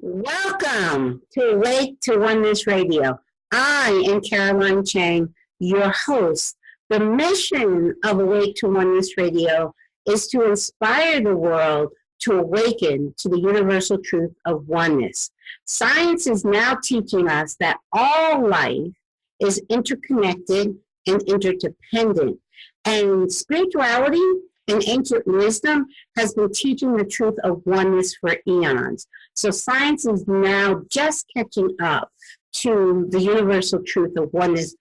Welcome to Awake to Oneness Radio. I am Caroline Chang, your host. The mission of Awake to Oneness Radio is to inspire the world to awaken to the universal truth of oneness. Science is now teaching us that all life is interconnected and interdependent. And spirituality and ancient wisdom has been teaching the truth of oneness for eons. So science is now just catching up to the universal truth of oneness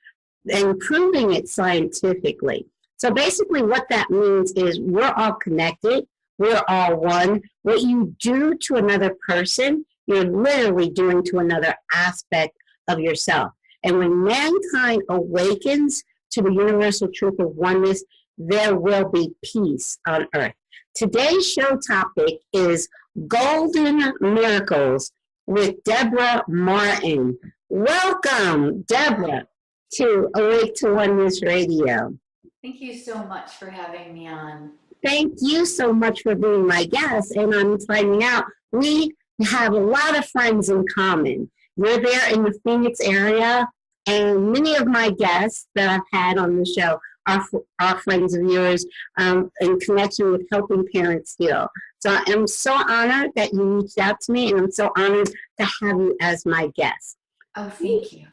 and proving it scientifically. So basically what that means is we're all connected, we're all one. What you do to another person, you're literally doing to another aspect of yourself. And when mankind awakens to the universal truth of oneness, there will be peace on earth. Today's show topic is Golden Miracles with Debra Martin. Welcome, Debra, to Awake to Oneness Radio. Thank you so much for having me on. Thank you so much for being my guest. And I'm finding out we have a lot of friends in common. You're there in the Phoenix area, and many of my guests that I've had on the show are friends of yours in connection with helping parents heal. So I'm so honored that you reached out to me, and I'm so honored to have you as my guest. Oh, thank you.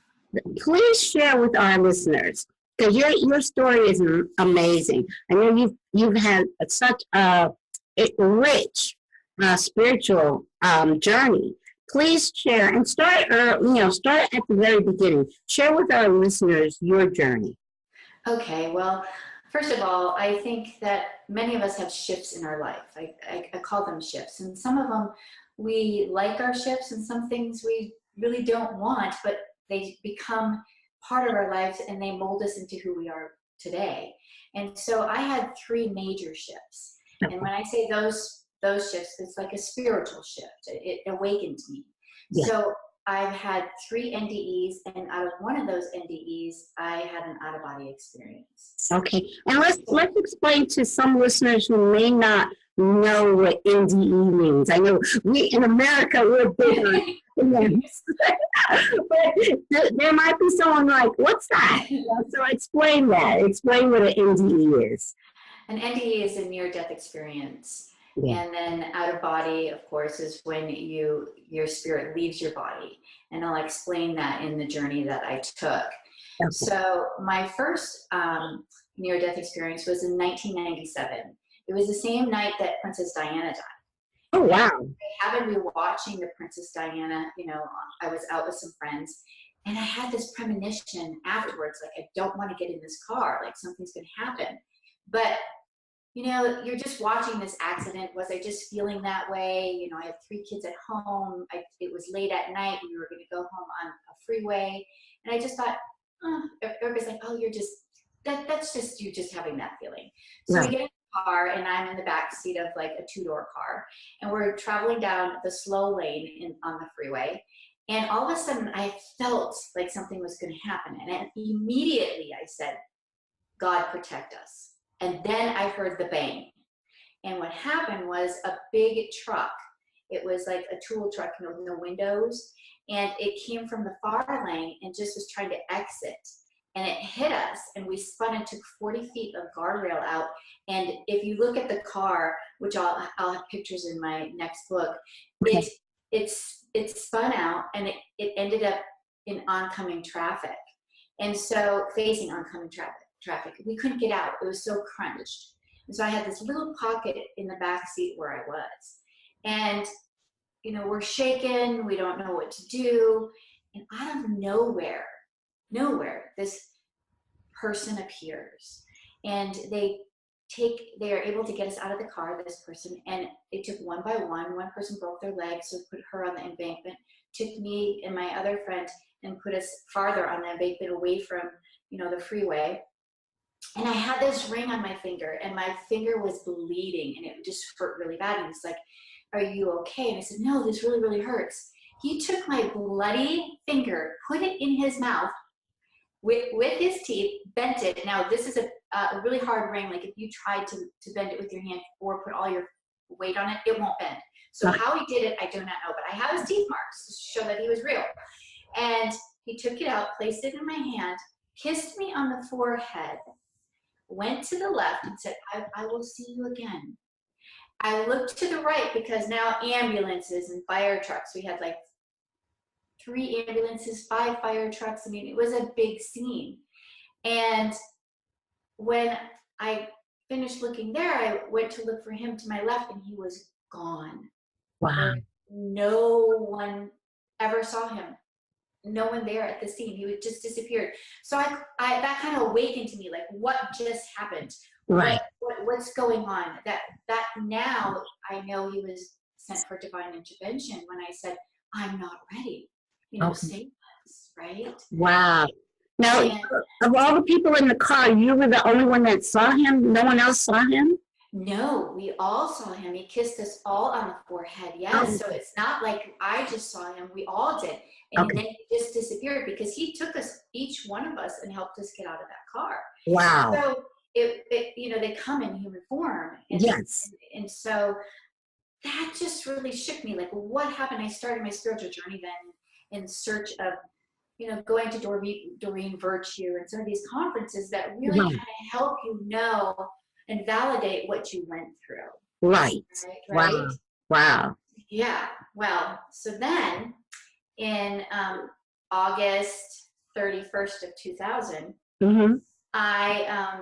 Please share with our listeners, because your story is amazing. I know you've had such a rich spiritual journey. Please share and start at the very beginning. Share with our listeners your journey. Okay, well, first of all, I think that many of us have shifts in our life. I call them shifts, and some of them we like our shifts, and some things we really don't want, but they become part of our lives and they mold us into who we are today. And so I had 3 major shifts, and when I say those shifts, it's like a spiritual shift. It awakened me. Yeah. So I've had 3 NDEs, and out of one of those NDEs, I had an out-of-body experience. Okay, and let's explain to some listeners who may not know what NDE means. I know we in America, we're big on names, but there might be someone like, what's that? So explain that. Explain what an NDE is. An NDE is a near-death experience. Yeah. And then out of body, of course, is when your spirit leaves your body. And I'll explain that in the journey that I took. Okay. So my first near-death experience was in 1997. It was the same night that Princess Diana died. Oh, wow. I happened to be watching the Princess Diana, I was out with some friends, and I had this premonition afterwards, like, I don't want to get in this car, like something's going to happen. But you're just watching this accident. Was I just feeling that way? I have 3 kids at home. It was late at night. We were going to go home on a freeway. And I just thought, everybody's like, oh, that's just you just having that feeling. So we get in the car, and I'm in the back seat of like a 2-door car. And we're traveling down the slow lane on the freeway. And all of a sudden, I felt like something was going to happen. And immediately I said, God, protect us. And then I heard the bang. And what happened was a big truck. It was like a tool truck, with no windows. And it came from the far lane and just was trying to exit. And it hit us, and we spun and took 40 feet of guardrail out. And if you look at the car, which I'll have pictures in my next book, it spun out, and it ended up in oncoming traffic. And so facing oncoming traffic. We couldn't get out. It was so crunched. And so I had this little pocket in the back seat where I was. And, we're shaken. We don't know what to do. And out of nowhere, this person appears. And they are able to get us out of the car, this person. And it took one by one. One person broke their leg, so put her on the embankment, took me and my other friend and put us farther on the embankment away from, the freeway. And I had this ring on my finger, and my finger was bleeding, and it just hurt really bad. And he's like, are you okay? And I said, no, this really, really hurts. He took my bloody finger, put it in his mouth with his teeth, bent it. Now, this is a really hard ring. Like if you tried to bend it with your hand or put all your weight on it, it won't bend. So how he did it, I do not know, but I have his teeth marks to show that he was real. And he took it out, placed it in my hand, kissed me on the forehead, went to the left and said, I will see you again. I looked to the right because now ambulances and fire trucks, we had like 3 ambulances, 5 fire trucks. I mean, it was a big scene. And when I finished looking there, I went to look for him to my left and he was gone. Wow. No one ever saw him. No one there at the scene. He would just disappeared. So I that kind of awakened to me, like, what just happened? Right. What's going on? That now I know he was sent for divine intervention when I said, I'm not ready. You know, save us, right? Wow. Now, And of all the people in the car, you were the only one that saw him? No one else saw him? no, we all saw him. He kissed us all on the forehead. Yes. So it's not like I just saw him. We all did. And then he just disappeared because he took us, each one of us, and helped us get out of that car. Wow. So it you know, they come in human form. And, Yes. And so that just really shook me. Like, what happened? I started my spiritual journey then in search of, you know, going to Doreen Virtue and some of these conferences that really kind of help you know and validate what you went through. Right. Right? Wow. Wow. Yeah. Well, so then in August 31st of 2000, I,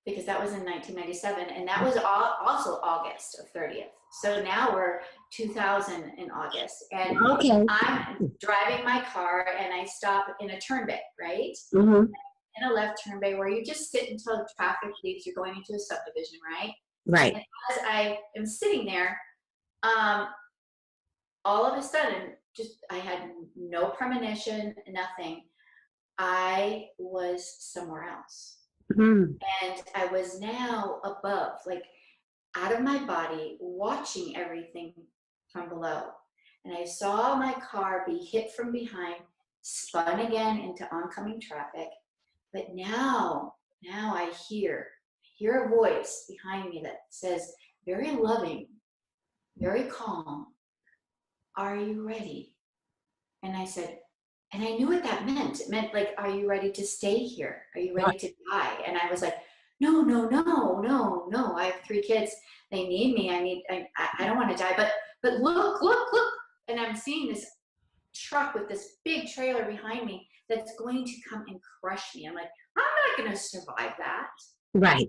because that was in 1997, and that was also August of 30th. So now we're 2000 in August, and I'm driving my car, and I stop in a turn bay, right? In a left turn bay where you just sit until traffic leaves. You're going into a subdivision, right? Right. And as I am sitting there, all of a sudden, I had no premonition, nothing. I was somewhere else. And I was now above, like out of my body, watching everything from below. And I saw my car be hit from behind, spun again into oncoming traffic. But now I hear a voice behind me that says, very loving, very calm, are you ready? And I said, and I knew what that meant. It meant, like, are you ready to stay here? Are you ready to die? And I was like, no. I have 3 kids. They need me. I don't want to die. But look. And I'm seeing this truck with this big trailer behind me that's going to come and crush me. I'm like, I'm not going to survive that. Right.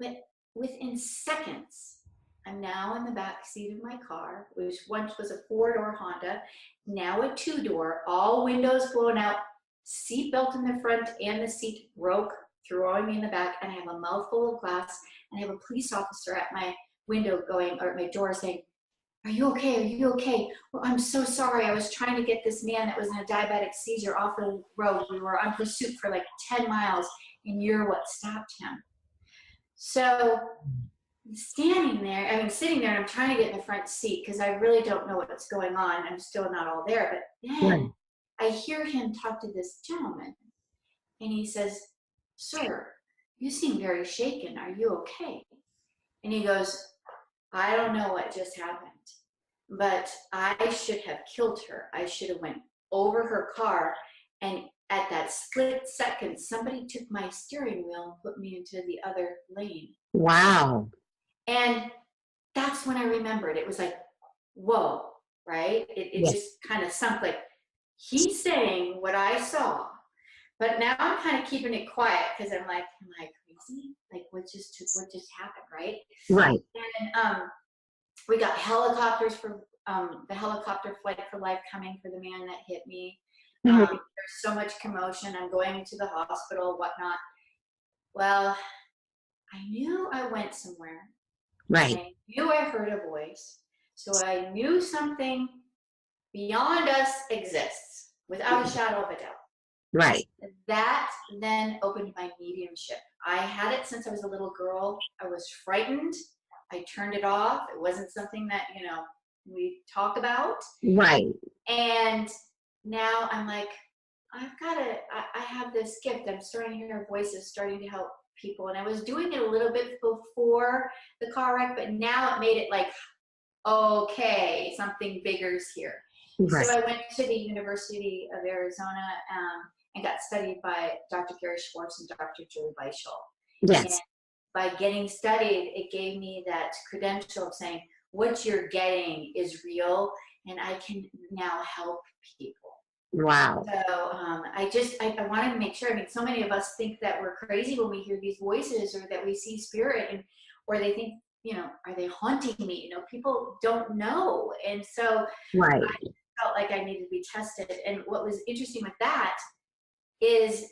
But within seconds, I'm now in the back seat of my car, which once was a 4-door Honda, now a 2-door, all windows blown out, seat belt in the front, and the seat broke, throwing me in the back, and I have a mouthful of glass, and I have a police officer at my window or at my door saying, are you okay? Are you okay? Well, I'm so sorry. I was trying to get this man that was in a diabetic seizure off the road. We were on pursuit for like 10 miles, and you're what stopped him. So sitting there, and I'm trying to get in the front seat because I really don't know what's going on. I'm still not all there. But then I hear him talk to this gentleman, and he says, sir, you seem very shaken. Are you okay? And he goes, I don't know what just happened, but I should have killed her. I should have went over her car, and at that split second, somebody took my steering wheel and put me into the other lane. Wow. And that's when I remembered. It was like, whoa, right? It just kind of sunk, like, he's saying what I saw, but now I'm kind of keeping it quiet because I'm like, am I crazy? Like, what just happened, right? Right. And we got helicopters for the helicopter flight for life coming for the man that hit me. There's so much commotion. I'm going to the hospital, whatnot. Well, I knew I went somewhere. Right. I knew I heard a voice. So I knew something beyond us exists without a shadow of a doubt. Right. That then opened my mediumship. I had it since I was a little girl. I was frightened. I turned it off. It wasn't something that, we talk about. Right. And now I'm like, I have this gift. I'm starting to hear voices, starting to help people. And I was doing it a little bit before the car wreck, but now it made it like, okay, something bigger's here. Right. So I went to the University of Arizona and got studied by Dr. Schwartz and Dr. Julie Beischel. Yes. And by getting studied, it gave me that credential of saying, what you're getting is real, and I can now help people. Wow. So I wanted to make sure. I mean, so many of us think that we're crazy when we hear these voices, or that we see spirit, or they think, are they haunting me? People don't know. And so right. I felt like I needed to be tested. And what was interesting with that is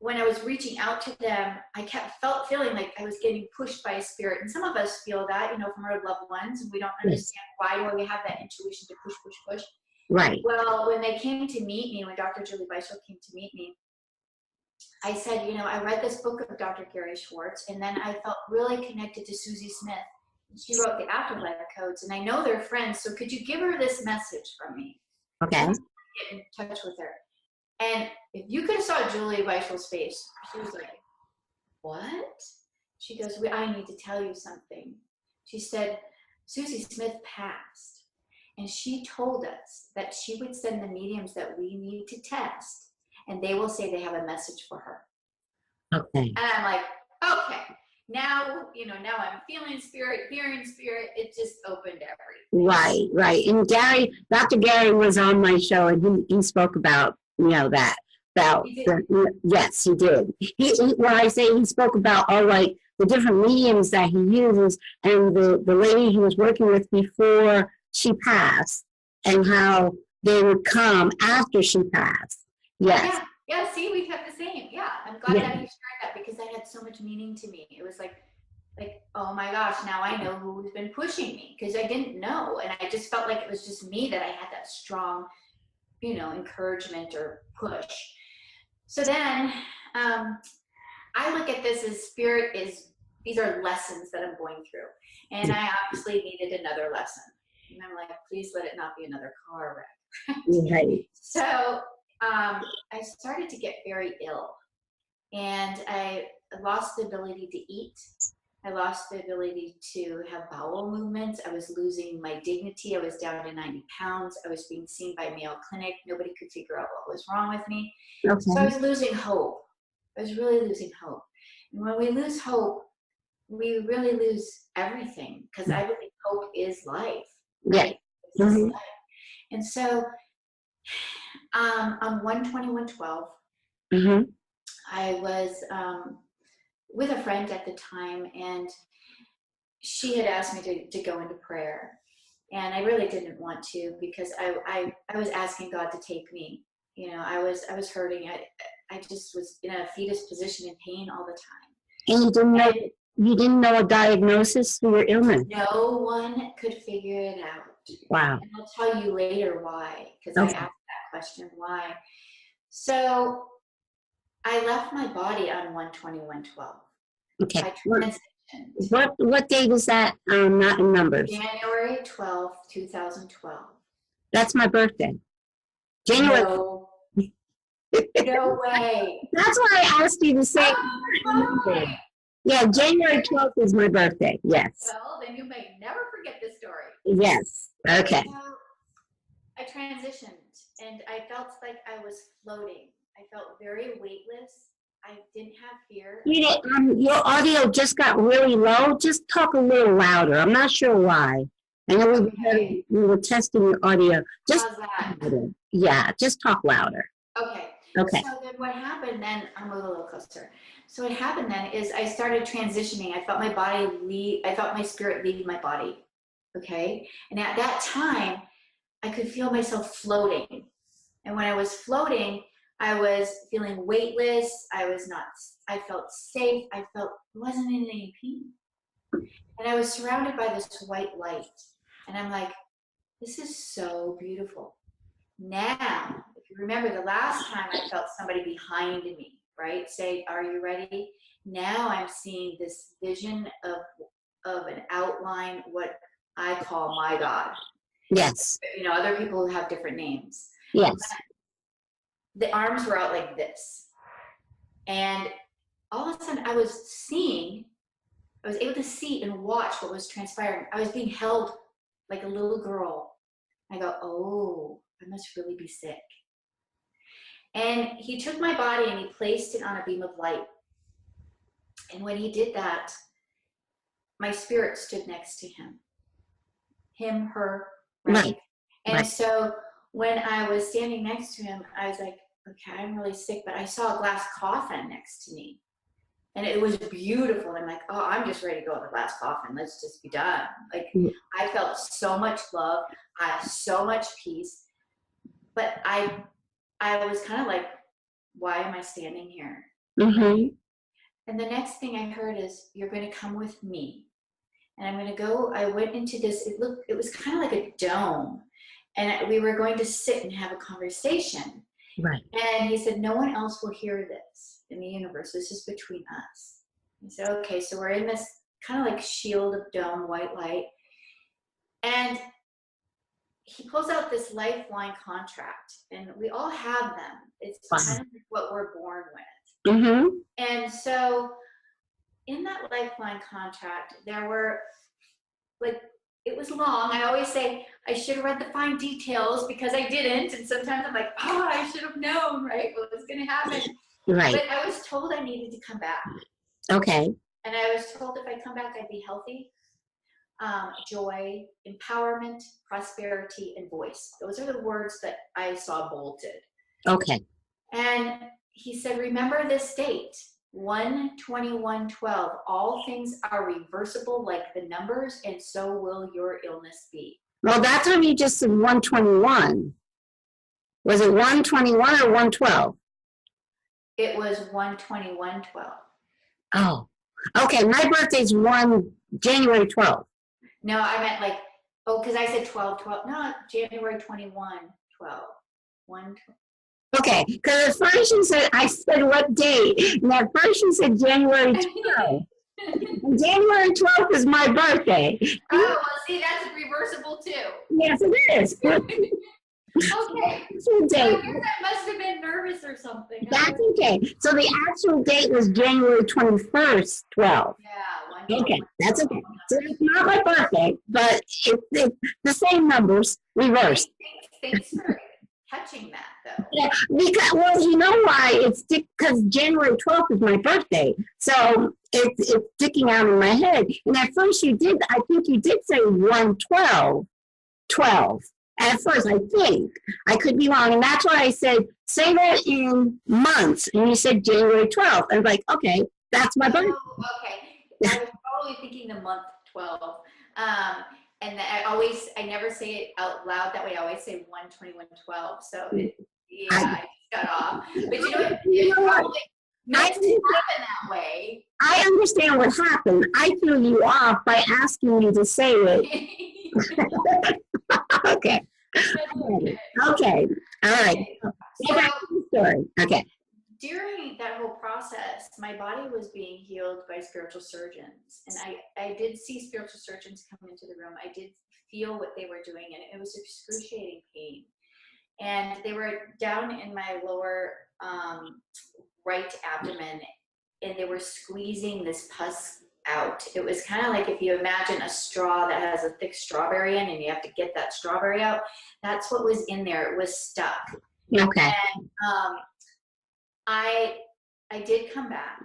when I was reaching out to them, I kept feeling like I was getting pushed by a spirit. And some of us feel that, from our loved ones, and we don't understand why do we have that intuition to push. Right. Well, when they came to meet me, when Dr. Julie Beischel came to meet me, I said, I read this book of Dr. Schwartz, and then I felt really connected to Susie Smith. She wrote the Afterlife Codes, and I know they're friends, so could you give her this message from me? Okay. Get in touch with her. And if you could have saw Julie Beischel's face, she was like, what? She goes, I need to tell you something. She said, Susie Smith passed. And she told us that she would send the mediums that we need to test, and they will say they have a message for her. Okay. And I'm like, okay. Now, now I'm feeling spirit, hearing spirit. It just opened everything. Right. And Dr. Gary was on my show, and he spoke about, that. Yes, he did. When I say he spoke about all like the different mediums that he uses, and the lady he was working with before she passed, and how they would come after she passed. Yes. Yeah. See, we have the same. Yeah, I'm glad that you shared that, because that had so much meaning to me. It was like, oh my gosh, now I know who's been pushing me, because I didn't know, and I just felt like it was just me, that I had that strong, encouragement or push. So then, I look at this as spirit these are lessons that I'm going through, and I obviously needed another lesson. And I'm like, please let it not be another car wreck. Right. So I started to get very ill, and I lost the ability to eat. I lost the ability to have bowel movements. I was losing my dignity. I was down to 90 pounds. I was being seen by Mayo Clinic. Nobody could figure out what was wrong with me. Okay. So I was losing hope. I was really losing hope. And when we lose hope, we really lose everything, because I believe hope is life. Right? Yeah. Mm-hmm. Life. And so on 1/21/12, mm-hmm. I was with a friend at the time, and she had asked me to go into prayer, and I really didn't want to, because I was asking God to take me. I was hurting. I just was in a fetus position, in pain all the time. And you didn't know a diagnosis for your illness? No one could figure it out. Wow. And I'll tell you later why, because I asked that question, why. So I left my body on 1/21/12. Okay. I transitioned. What date is that? Not in numbers. January 12th, 2012. That's my birthday. January. No. No way. That's why I asked you to say. Oh, yeah, January 12th is my birthday. Yes. Well, then you may never forget this story. Yes. Okay. So I transitioned, and I felt like I was floating. I felt very weightless. I didn't have fear. Your audio just got really low. Just talk a little louder. I'm not sure why. I know we were testing your audio. Just how's that? louder. Yeah, just talk louder. Okay. Okay. So then what happened then, I'll move a little closer. So what happened then is I started transitioning. I felt my spirit leave my body. Okay. And at that time, I could feel myself floating. And when I was floating, I was feeling weightless. I felt safe. I wasn't in any pain. And I was surrounded by this white light. And I'm like, this is so beautiful. Now, if you remember the last time I felt somebody behind me, right? Say, are you ready? Now I'm seeing this vision of an outline, what I call my God. Yes. Other people have different names. Yes. the arms were out like this. And all of a sudden I was able to see and watch what was transpiring. I was being held like a little girl. I go, oh, I must really be sick. And he took my body and he placed it on a beam of light. And when he did that, my spirit stood next to him. Him, her, right? And so when I was standing next to him, I was like, okay, I'm really sick, but I saw a glass coffin next to me. And it was beautiful. And I'm like, oh, I'm just ready to go in the glass coffin. Let's just be done. Like, I felt so much love. I had so much peace. But I was kind of like, why am I standing here? Mm-hmm. And the next thing I heard is, you're going to come with me. And I'm going to go. I went into this, it was kind of like a dome. And we were going to sit and have a conversation. Right. And he said, no one else will hear this in the universe. This is between us. He said, okay, so we're in this kind of like shield of dome, white light. And he pulls out this lifeline contract. And we all have them. It's kind of what we're born with. Mm-hmm. And so in that lifeline contract, there were like, it was long. I always say I should have read the fine details because I didn't. And sometimes I'm like, oh, I should have known, right, what was going to happen. Right. But I was told I needed to come back. Okay. And I was told if I come back, I'd be healthy, joy, empowerment, prosperity, and voice. Those are the words that I saw bolted. Okay. And he said, remember this date. 1/21/12. All things are reversible like the numbers, and so will your illness be. Well, that's when you just said 121. Was it 121 or 112? It was 1/21/12. Oh, okay. My birthday's January 12th. No, I meant like, oh, because I said 12/12. No, January 21/12. 1. Okay, because at first you said, I said what date? And at first you said January 12th. And January 12th is my birthday. Oh, well, see, that's reversible too. Yes, it is. Okay. So I must have been nervous or something. That's okay. So the actual date was January 21st, 12. Yeah. Okay, that's okay. So it's not my birthday, but it's the same numbers reversed. Thanks for catching that, though. Yeah, because, well, you know why? It's because January 12th is my birthday. So it's sticking out in my head. And at first I think you did say 1/12. At first, I think. I could be wrong. And that's why I said, say that in months. And you said January 12th. I was like, okay, that's my birthday. Oh, okay. I was probably thinking the month 12. And I never say it out loud that way. I always say 1/21/12. So I just got off. But you know what? It probably meant to happen that way. I understand what happened. I threw you off by asking you to say it. Okay. Okay. All right. Go back to the story. Okay. During that whole process, my body was being healed by spiritual surgeons. And I did see spiritual surgeons come into the room. I did feel what they were doing, and it was excruciating pain. And they were down in my lower right abdomen, and they were squeezing this pus out. It was kind of like if you imagine a straw that has a thick strawberry in, and you have to get that strawberry out. That's what was in there. It was stuck. Okay. And I did come back,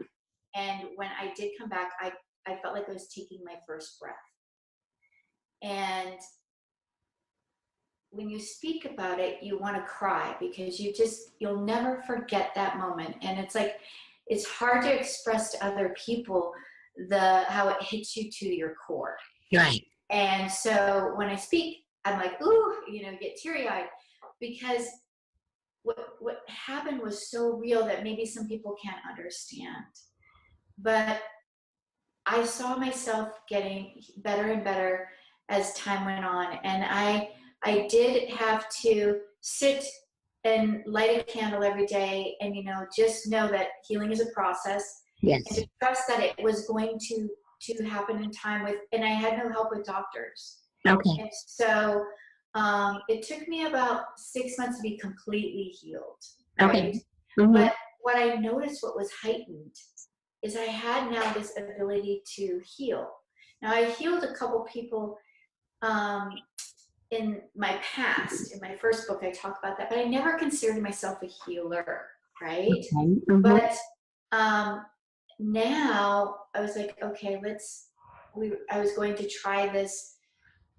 and when I did come back, I felt like I was taking my first breath. And when you speak about it, you want to cry because you'll never forget that moment. And it's like, it's hard to express to other people how it hits you to your core. Right. And so when I speak, I'm like, ooh, get teary-eyed, because what happened was so real that maybe some people can't understand. But I saw myself getting better and better as time went on. And I did have to sit and light a candle every day and, just know that healing is a process. Yes. And to trust that it was going to happen in time and I had no help with doctors. Okay. And so it took me about 6 months to be completely healed. right? Okay. Mm-hmm. But what I noticed, what was heightened, is I had now this ability to heal. Now, I healed a couple people in my past. In my first book, I talk about that, but I never considered myself a healer, right? Okay. Mm-hmm. But now I was like, okay, I was going to try this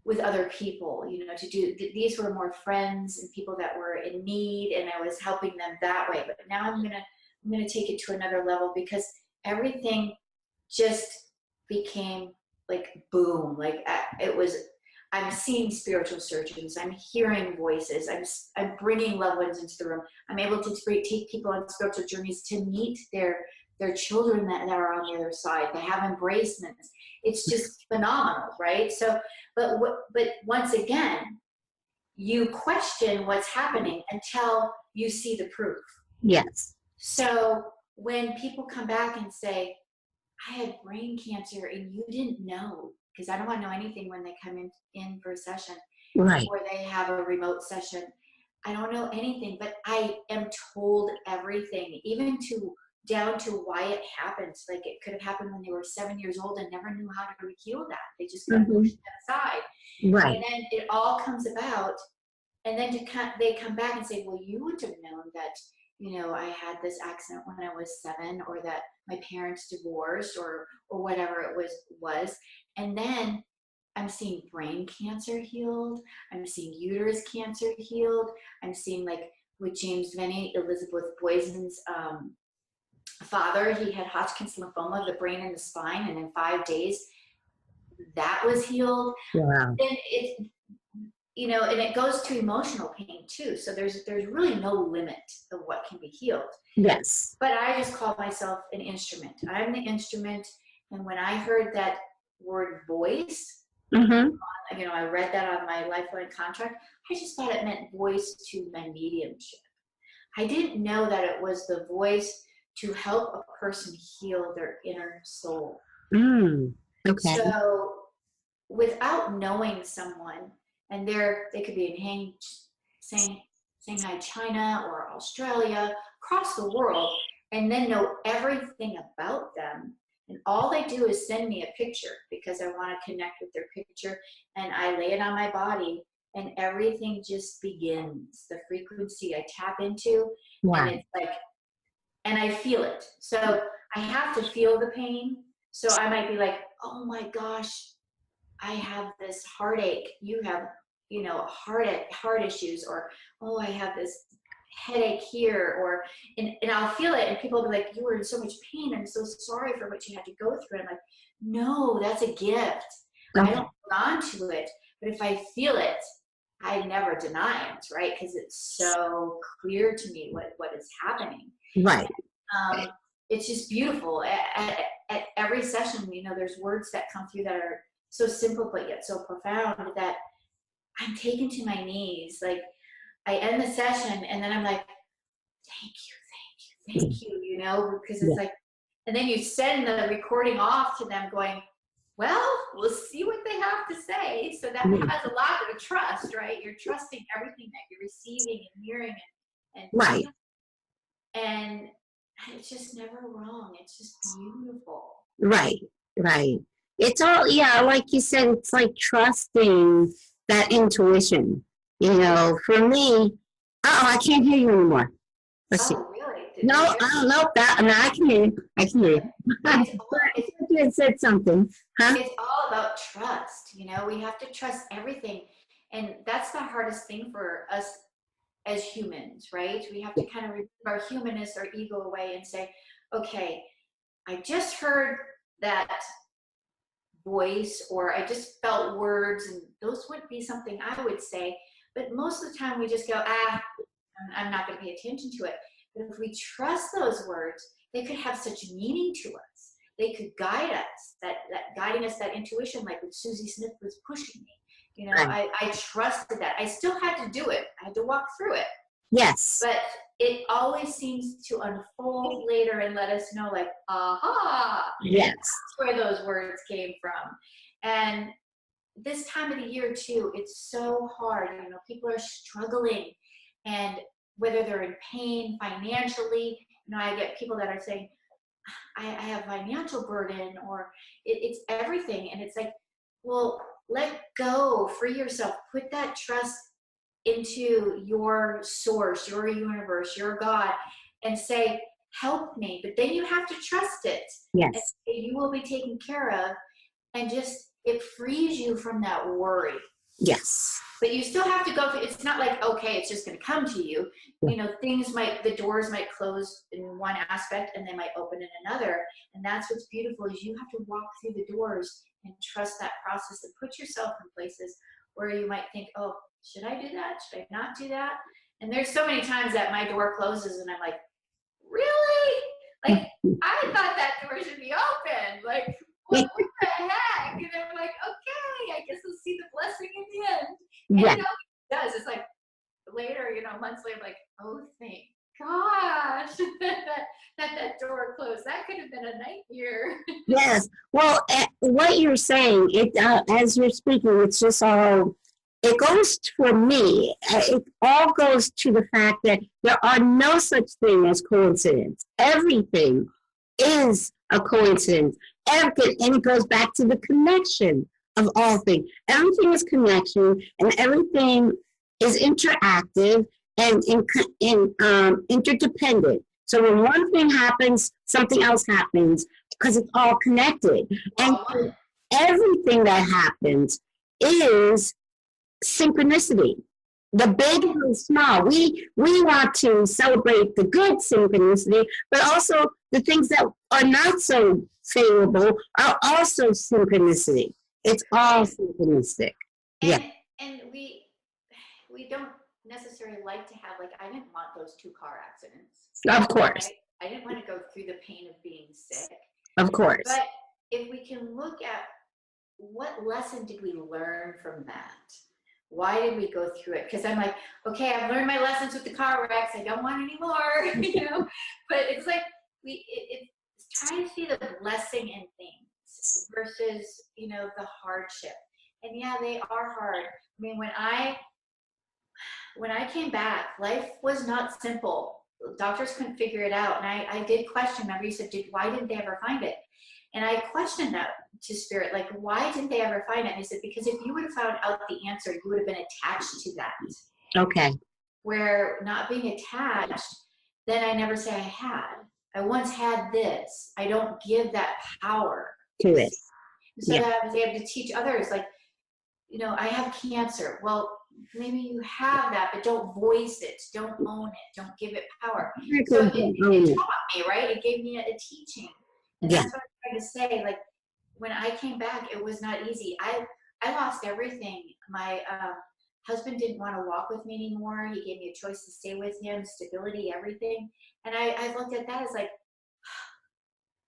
with other people, you know, to do, these were more friends and people that were in need, and I was helping them that way. But now I'm gonna take it to another level, because everything just became like boom, like I'm seeing spiritual surgeons, I'm hearing voices, I'm bringing loved ones into the room, I'm able to take people on spiritual journeys to meet their children that are on the other side, they have embracements. It's just phenomenal, right? So, but once again, you question what's happening until you see the proof. Yes. So when people come back and say, I had brain cancer and you didn't know, because I don't want to know anything when they come in for a session, Right. or they have a remote session. I don't know anything, but I am told everything, even down to why it happens. Like, it could have happened when they were 7 years old and never knew how to heal that. They just got pushed aside. Right. And then it all comes about, and then they come back and say, well, you would have known that, you know, I had this accident when I was 7, or that my parents divorced, or whatever it was. And then I'm seeing brain cancer healed. I'm seeing uterus cancer healed. I'm seeing, like with James Venny, Elizabeth Boysen's father, he had Hodgkin's lymphoma of the brain and the spine, and in 5 days that was healed. Wow. Then it, you know, and it goes to emotional pain too. So there's really no limit of what can be healed. Yes. But I just call myself an instrument. I'm the instrument. And when I heard that word voice, Mm-hmm. you know, I read that on my lifeline contract, I just thought it meant voice to my mediumship. I didn't know that it was the voice to help a person heal their inner soul. Okay. So without knowing someone, and they could be in Shanghai, China, or Australia, across the world, and then know everything about them, and all they do is send me a picture because I want to connect with their picture, and I lay it on my body, and everything just begins. The frequency I tap into, Wow. and it's like, and I feel it. So I have to feel the pain. So I might be like, oh my gosh, I have this heartache. You have, you know, heart issues, or, oh, I have this headache here, or, and I'll feel it, and people will be like, you were in so much pain. I'm so sorry for what you had to go through. And I'm like, no, that's a gift. Okay. I don't hold on to it. But if I feel it, I never deny it, right? Because it's so clear to me what is happening. Right. It's just beautiful. At every session, you know, there's words that come through that are so simple but yet so profound that I'm taken to my knees. Like, I end the session and then I'm like, thank you, you know, because it's like, and then you send the recording off to them going, well, we'll see what they have to say. So that has a lot of trust, right? You're trusting everything that you're receiving and hearing, and Right. And it's just never wrong. It's just beautiful. Right. Right. It's all, yeah, like you said, it's like trusting that intuition. You know, for me, I can't hear you anymore. Let's see. Really? No, I don't know that. No, I can hear you. I can hear you. You had said something, huh? It's all about trust. You know, we have to trust everything. And that's the hardest thing for us as humans, right? We have to kind of remove our humanness, our ego away, and say, okay, I just heard that voice, or I just felt words, and those would be something I would say. But most of the time we just go, I'm not going to pay attention to it. But if we trust those words, they could have such meaning to us. They could guide us, that guiding us, that intuition, like when Susie Smith was pushing me. You know, I trusted that. I still had to do it. I had to walk through it. Yes. But it always seems to unfold later and let us know, like, aha, yes, that's where those words came from. And this time of the year too, it's so hard. You know, people are struggling, and whether they're in pain financially. You know, I get people that are saying, I have financial burden, or it's everything. And it's like, well, let go, free yourself, put that trust into your source, your universe, your God, and say, help me. But then you have to trust it. Yes. And you will be taken care of. And just, it frees you from that worry. Yes. But you still have to go through, it's not like, okay, it's just going to come to you. Yeah. You know, the doors might close in one aspect and they might open in another. And that's what's beautiful, is you have to walk through the doors and trust that process and put yourself in places where you might think, oh, should I do that? Should I not do that? And there's so many times that my door closes and I'm like, really? Like, I thought that door should be open. Like, what the heck? And I'm like, okay, I guess we'll see the blessing in the end. And Yeah. you know, it does. It's like later, you know, months later, I'm like, oh, thank gosh that door closed. That could have been a nightmare. Yes. Well, what you're saying, as you're speaking, it's just all, it goes for me, it all goes to the fact that there are no such thing as coincidence. Everything is a coincidence. Everything, and it goes back to the connection of all things. Everything is connection, and everything is interactive and interdependent. So when one thing happens, something else happens, because it's all connected. And everything that happens is synchronicity. The big and the small. We want to celebrate the good synchronicity, but also the things that are not so favorable are also synchronicity. It's all synchronistic. And, yeah. And we don't necessarily like to have, like, I didn't want those 2 car accidents. Of course. Right? I didn't want to go through the pain of being sick. Of course. But if we can look at what lesson did we learn from that? Why did we go through it? Because I'm like, okay, I've learned my lessons with the car wrecks. I don't want any more, you know. But it's like it's trying to see the blessing in things versus, you know, the hardship. And yeah, they are hard. I mean, when I came back, life was not simple. Doctors couldn't figure it out, and I did question. Remember, you said, why didn't they ever find it? And I questioned that to Spirit, like, why didn't they ever find it? And they said, because if you would have found out the answer, you would have been attached to that. Okay. Where not being attached, then I never say I had. I once had this. I don't give that power to it. So that I was able to teach others, like, you know, I have cancer. Well, maybe you have that, but don't voice it. Don't own it. Don't give it power. So it taught me, right? It gave me a teaching. And that's what I'm trying to say. Like, when I came back, it was not easy. I lost everything. My husband didn't want to walk with me anymore. He gave me a choice to stay with him, stability, everything. And I looked at that as like,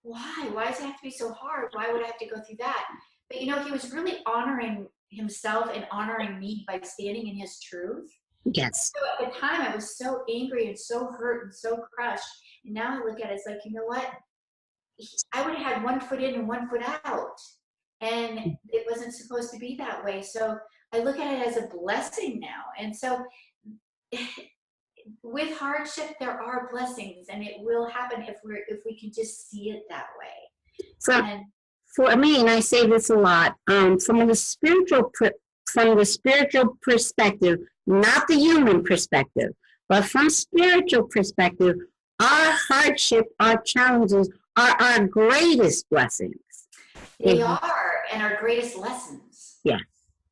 why? Why does it have to be so hard? Why would I have to go through that? But, you know, he was really honoring himself and honoring me by standing in his truth. Yes. So at the time, I was so angry and so hurt and so crushed. And now I look at it, it's like, you know what? I would have had 1 foot in and 1 foot out. And it wasn't supposed to be that way. So I look at it as a blessing now. And so with hardship, there are blessings, and it will happen if we can just see it that way. For me, and I say this a lot, from the spiritual perspective, not the human perspective, but from spiritual perspective, our hardship, our challenges are our greatest blessings. They are, and our greatest lessons. Yeah.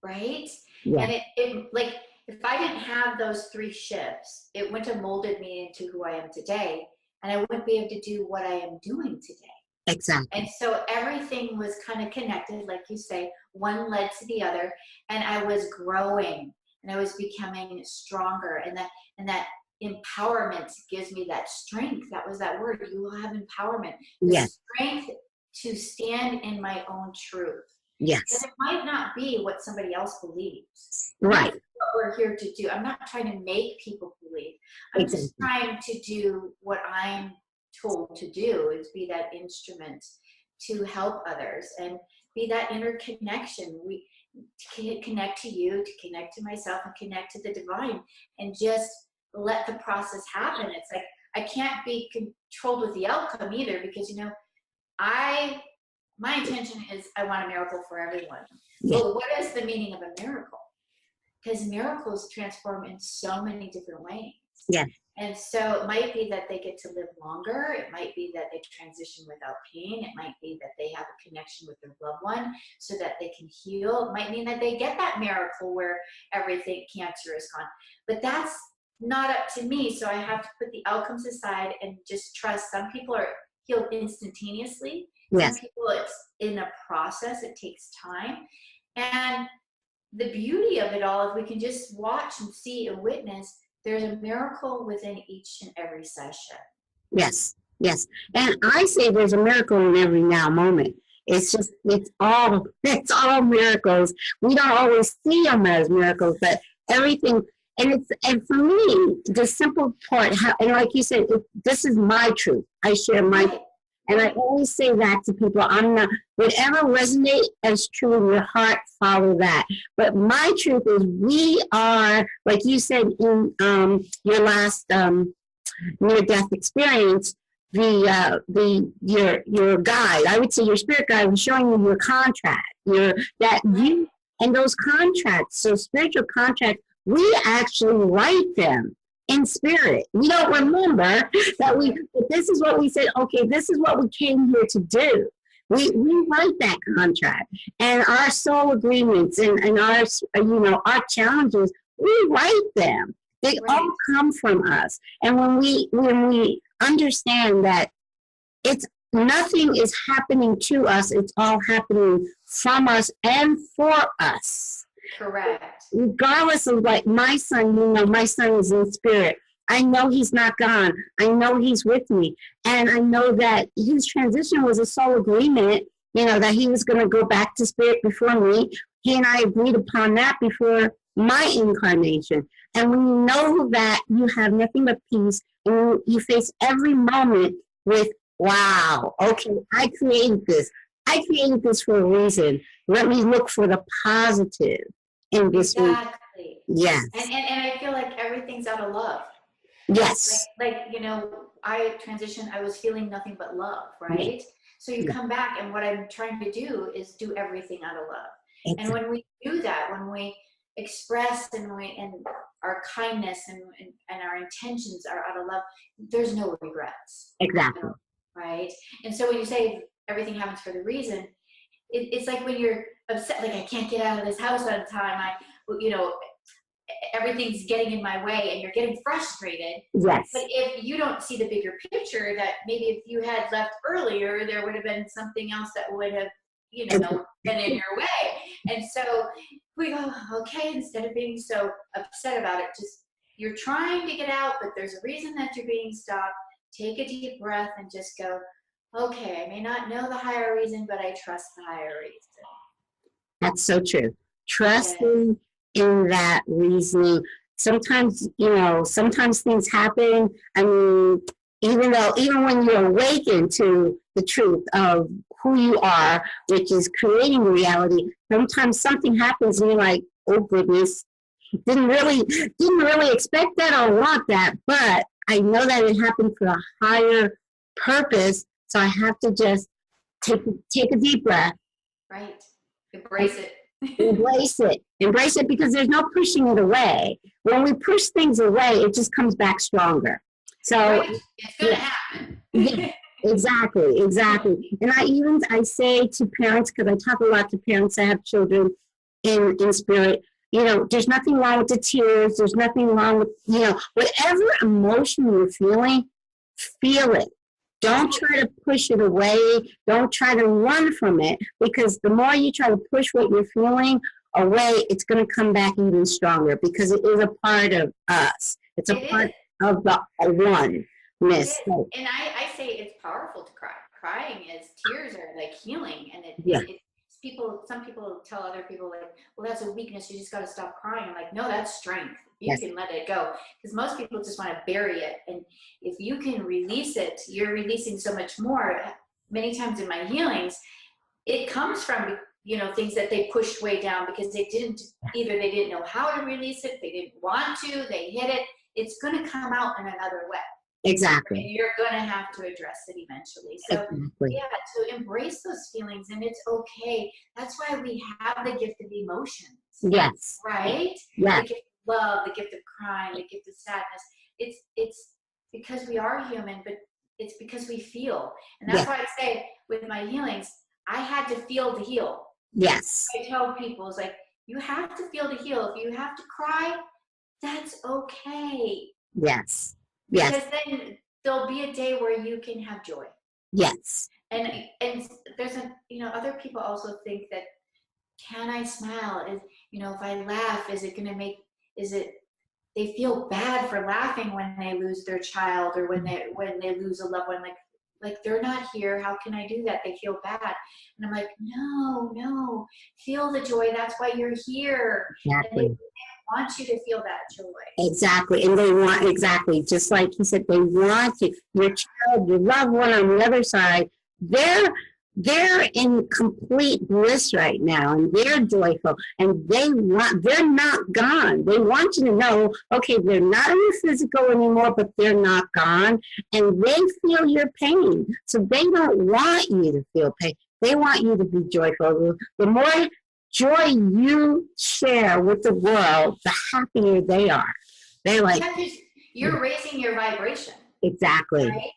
Right? Yeah. And it like, if I didn't have those 3 shifts, it wouldn't have molded me into who I am today, and I wouldn't be able to do what I am doing today. Exactly. And so everything was kind of connected, like you say, one led to the other, and I was growing, and I was becoming stronger, and that empowerment gives me that strength. That was that word. You will have empowerment. The strength to stand in my own truth. Yes. And it might not be what somebody else believes. Right. That's what we're here to do. I'm not trying to make people believe. I'm just trying to do what I'm told to do, is be that instrument to help others and be that interconnection. To connect to you, to connect to myself, and connect to the divine, and just let the process happen. It's like, I can't be controlled with the outcome either, because, my intention is I want a miracle for everyone. Yeah. But what is the meaning of a miracle? Because miracles transform in so many different ways. Yeah. And so it might be that they get to live longer. It might be that they transition without pain. It might be that they have a connection with their loved one so that they can heal. It might mean that they get that miracle where everything, cancer is gone. But that's not up to me. So I have to put the outcomes aside and just trust. Some people are healed instantaneously. Yes. Some people, it's in a process. It takes time. And the beauty of it all, if we can just watch and see and witness, there's a miracle within each and every session. Yes, yes. And I say there's a miracle in every now moment. It's just, it's all miracles. We don't always see them as miracles, but everything, and for me, the simple part, and like you said, this is my truth. I share my truth. And I always say that to people. I'm not, whatever resonates as true in your heart, follow that. But my truth is, we are, like you said in your last near-death experience, your guide, I would say your spirit guide, was showing you your contract, and those contracts, so spiritual contracts, we actually write them in spirit. We don't remember that this is what we said, okay, this is what we came here to do. We write that contract, and our soul agreements and our, our challenges, we write them. They all come from us. And when we understand that nothing is happening to us, it's all happening from us and for us. Correct. Regardless of, like, my son, my son is in spirit. I know he's not gone. I know he's with me. And I know that his transition was a soul agreement, that he was going to go back to spirit before me. He and I agreed upon that before my incarnation. And when you know that you have nothing but peace, and you face every moment with, wow, okay, I created this. I created this for a reason. Let me look for the positive in this. Exactly. Yes. And I feel like everything's out of love. Yes. Like I transitioned, I was feeling nothing but love, right? Yeah. So you come back, and what I'm trying to do is do everything out of love. Exactly. And when we do that, when we express and our kindness and our intentions are out of love, there's no regrets. Exactly. Right? And so when you say everything happens for the reason, it's like when you're upset, like, I can't get out of this house on time, everything's getting in my way, and you're getting frustrated. Yes. But if you don't see the bigger picture, that maybe if you had left earlier, there would have been something else that would have, been in your way. And so we go, okay, instead of being so upset about it, just, you're trying to get out, but there's a reason that you're being stopped. Take a deep breath and just go, okay, I may not know the higher reason, but I trust the higher reason. That's so true. Trusting in that reasoning. Sometimes, sometimes things happen. I mean, even when you awaken to the truth of who you are, which is creating reality, sometimes something happens and you're like, oh goodness, didn't really expect that or want that, but I know that it happened for a higher purpose, so I have to just take a deep breath. Right. Embrace it. Embrace it, because there's no pushing it away. When we push things away, it just comes back stronger. So right. It's going to happen. Yeah, exactly. And I say to parents, because I talk a lot to parents that have children in spirit, there's nothing wrong with the tears. There's nothing wrong with, whatever emotion you're feeling, feel it. Don't try to push it away. Don't try to run from it, because the more you try to push what you're feeling away, it's going to come back even stronger, because it is a part of us. It's a part of the oneness. And I say it's powerful to cry. Crying tears are like healing, and some people tell other people, like, well, that's a weakness, you just got to stop crying. I'm like, no, that's strength. You can let it go, because most people just want to bury it. And if you can release it, you're releasing so much more. Many times in my healings, it comes from, things that they pushed way down because they didn't know how to release it. They didn't want to, they hid it. it's going to come out in another way. Exactly. And you're going to have to address it eventually. So exactly. yeah, to embrace those feelings, and it's okay. That's why we have the gift of emotions. Yes. Right? Yes. The gift of love, the gift of crying, the gift of sadness. It's because we are human, but it's because we feel. And that's why I say with my healings, I had to feel to heal. Yes. I tell people, it's like, you have to feel to heal. If you have to cry, that's okay. Yes. Yes. Because then there'll be a day where you can have joy. Yes. And there's other people also think that, can I smile? If I laugh, they feel bad for laughing when they lose their child or when they lose a loved one. Like they're not here. How can I do that? They feel bad. And I'm like, no, feel the joy. That's why you're here. Exactly. And they want you to feel that joy. Exactly. And they want, exactly, just like you said, they want you, your child, your loved one on the other side, they're in complete bliss right now, and they're joyful, and they're not gone. They want you to know, okay, they're not in the physical anymore, but they're not gone, and they feel your pain. So they don't want you to feel pain. They want you to be joyful. The more joy you share with the world, the happier they are. They're like, you're raising your vibration. Exactly. Right?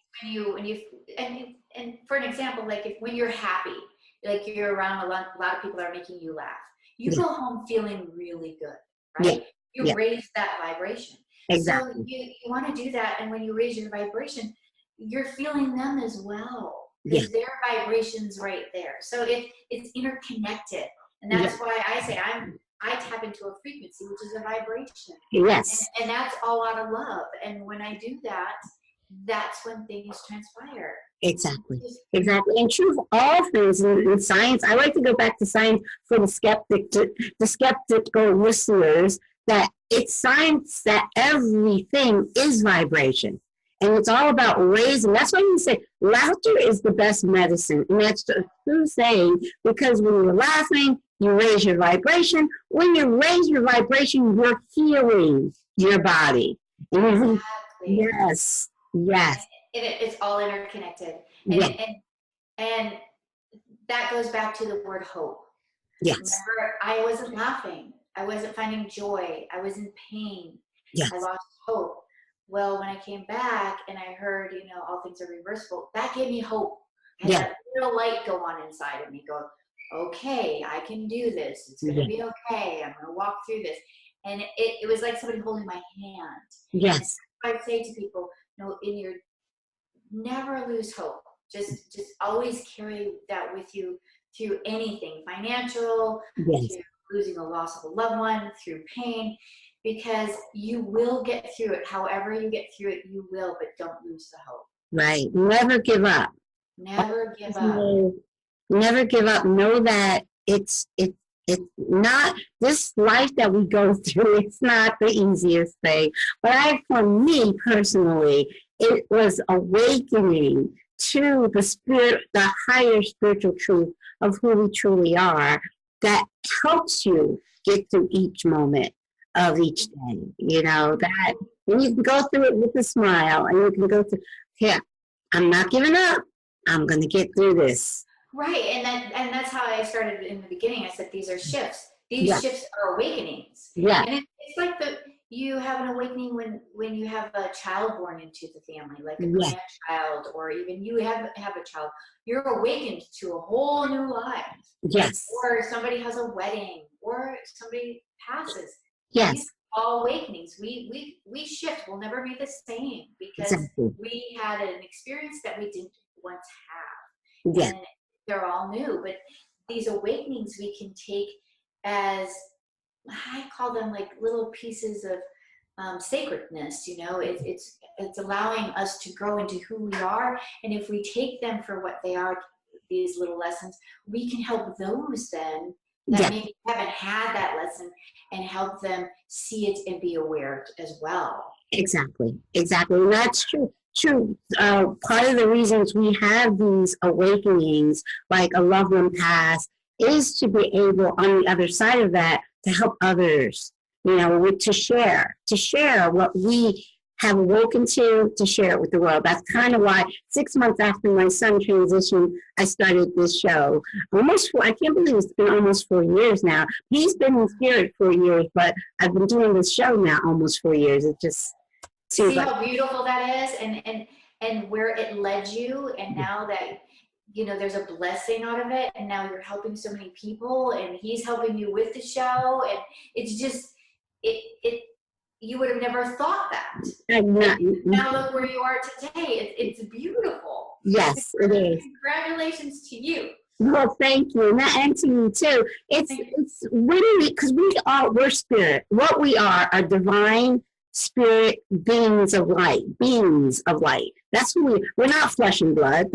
And for an example, like when you're happy, like you're around a lot of people that are making you laugh, you go home feeling really good, right? You raise that vibration. Exactly. So you want to do that, and when you raise your vibration, you're feeling them as well. Because their vibration's right there. So it's interconnected. And that's why I say I tap into a frequency, which is a vibration. Yes. And that's all out of love. And when I do that, that's when things transpire. Exactly. And true of all things in science, I like to go back to science for the skeptical listeners, that it's science that everything is vibration. And it's all about raising. That's why you say laughter is the best medicine. And that's the true saying, because when you're laughing, you raise your vibration. When you raise your vibration, you're healing your body. Exactly. Yes. It's all interconnected. And that goes back to the word hope. Yes. Remember, I wasn't laughing. I wasn't finding joy. I was in pain. Yes. I lost hope. Well, when I came back and I heard, all things are reversible, that gave me hope. I had that real light go on inside of me, go, okay, I can do this. It's going to be okay. I'm going to walk through this. And it was like somebody holding my hand. Yes. I'd say to people, never lose hope. Just always carry that with you through anything, financial, through losing a loss of a loved one, through pain, because you will get through it. However you get through it, you will, but don't lose the hope. Right. Never give up. Never give up. Never give up. Know that it's not, this life that we go through, it's not the easiest thing. But for me personally, it was awakening to the spirit, the higher spiritual truth of who we truly are, that helps you get through each moment of each day. That, and you can go through it with a smile, and you can go through, I'm not giving up. I'm going to get through this. Right, and that's how I started in the beginning. I said these are shifts. These shifts are awakenings. Yeah. And it's like you have an awakening when you have a child born into the family, like a grandchild, or even you have a child. You're awakened to a whole new life. Yes. Or somebody has a wedding, or somebody passes. Yes. These are all awakenings. We shift. We'll never be the same because we had an experience that we didn't once have. Yes. And they're all new, but these awakenings we can take as, I call them like little pieces of sacredness. It's allowing us to grow into who we are, and if we take them for what they are, these little lessons, we can help those then that maybe haven't had that lesson, and help them see it and be aware as well. Exactly. And that's true. Part of the reasons we have these awakenings, like a loved one pass, is to be able, on the other side of that, to help others to share what we have awoken to share it with the world. That's kind of why 6 months after my son transitioned, I started this show. I can't believe it's been almost 4 years now. He's been in spirit for years, but I've been doing this show now almost 4 years. It just seems See how beautiful that is, and where it led you, and now that there's a blessing out of it, and now you're helping so many people, and he's helping you with the show, and it's just you would have never thought that. Now look where you are today. It's beautiful. Yes, it is. Congratulations to you. Well, thank you, and to you too. It's really because we're spirit. What we are divine spirit beings of light. That's who we're not flesh and blood.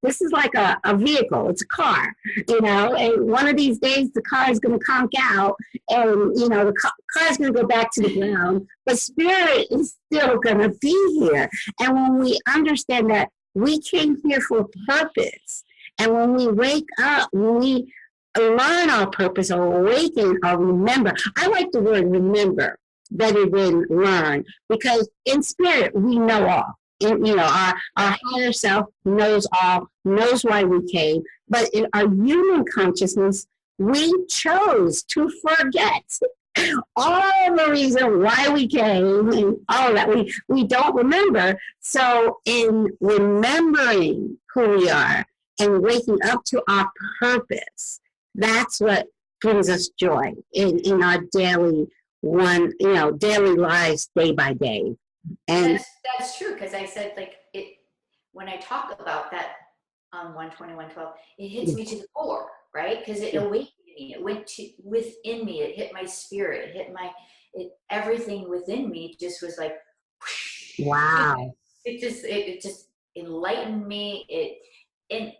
This is like a vehicle. It's a car, and one of these days the car is going to conk out, and the car is going to go back to the ground, but spirit is still going to be here. And when we understand that we came here for a purpose, and when we wake up, when we learn our purpose or awaken or remember, I like the word remember better than learn, because in spirit we know all. Our higher self knows all, knows why we came, but in our human consciousness we chose to forget all the reason why we came and all that we don't remember. So in remembering who we are and waking up to our purpose, that's what brings us joy in our daily lives, day by day. And that's true, because I said when I talk about that on 12112, it hits me to the core, right? Because it awakened me. It went within me. It hit my spirit. It hit everything within me. Just was like, wow. It just enlightened me. It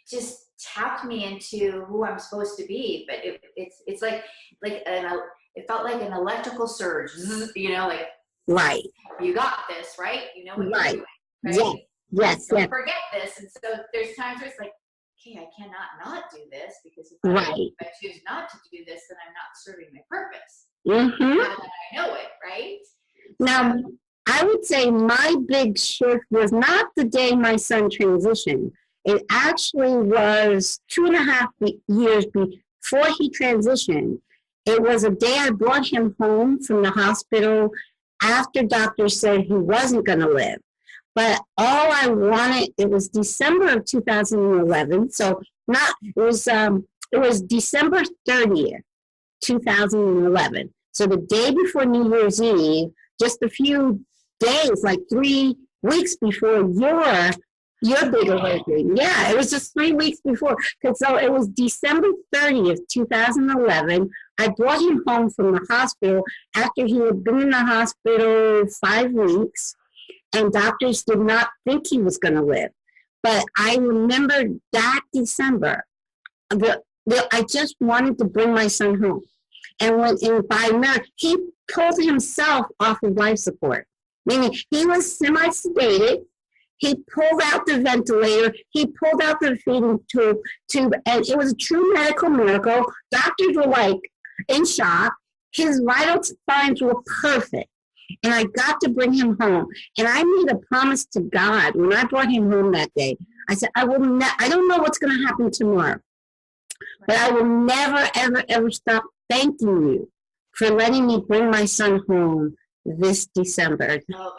just tapped me into who I'm supposed to be. But it's like it felt like an electrical surge, right. You got this, right? You know what you're doing, right? Yes. Don't forget this. And so there's times where it's like, okay, I cannot not do this, because if I choose not to do this, then I'm not serving my purpose. Mm-hmm. Now that I know it, right? Now, I would say my big shift was not the day my son transitioned. It actually was 2.5 years before he transitioned. It was a day I brought him home from the hospital after doctors said he wasn't going to live. But all I wanted, it was December of 2011. So it was December 30th, 2011. So the day before New Year's Eve, just a few days, like 3 weeks before your big awakening. Yeah, it was just 3 weeks before. So it was December 30th, 2011. I brought him home from the hospital after he had been in the hospital 5 weeks, and doctors did not think he was going to live. But I remember that December, I just wanted to bring my son home. And by miracle, he pulled himself off of life support, meaning he was semi-sedated. He pulled out the ventilator. He pulled out the feeding tube, and it was a true medical miracle. Doctors were in shock. His vital signs were perfect, and I got to bring him home. And I made a promise to God when I brought him home that day. I said, I don't know what's going to happen tomorrow, but I will never, ever, ever stop thanking you for letting me bring my son home this December. Oh,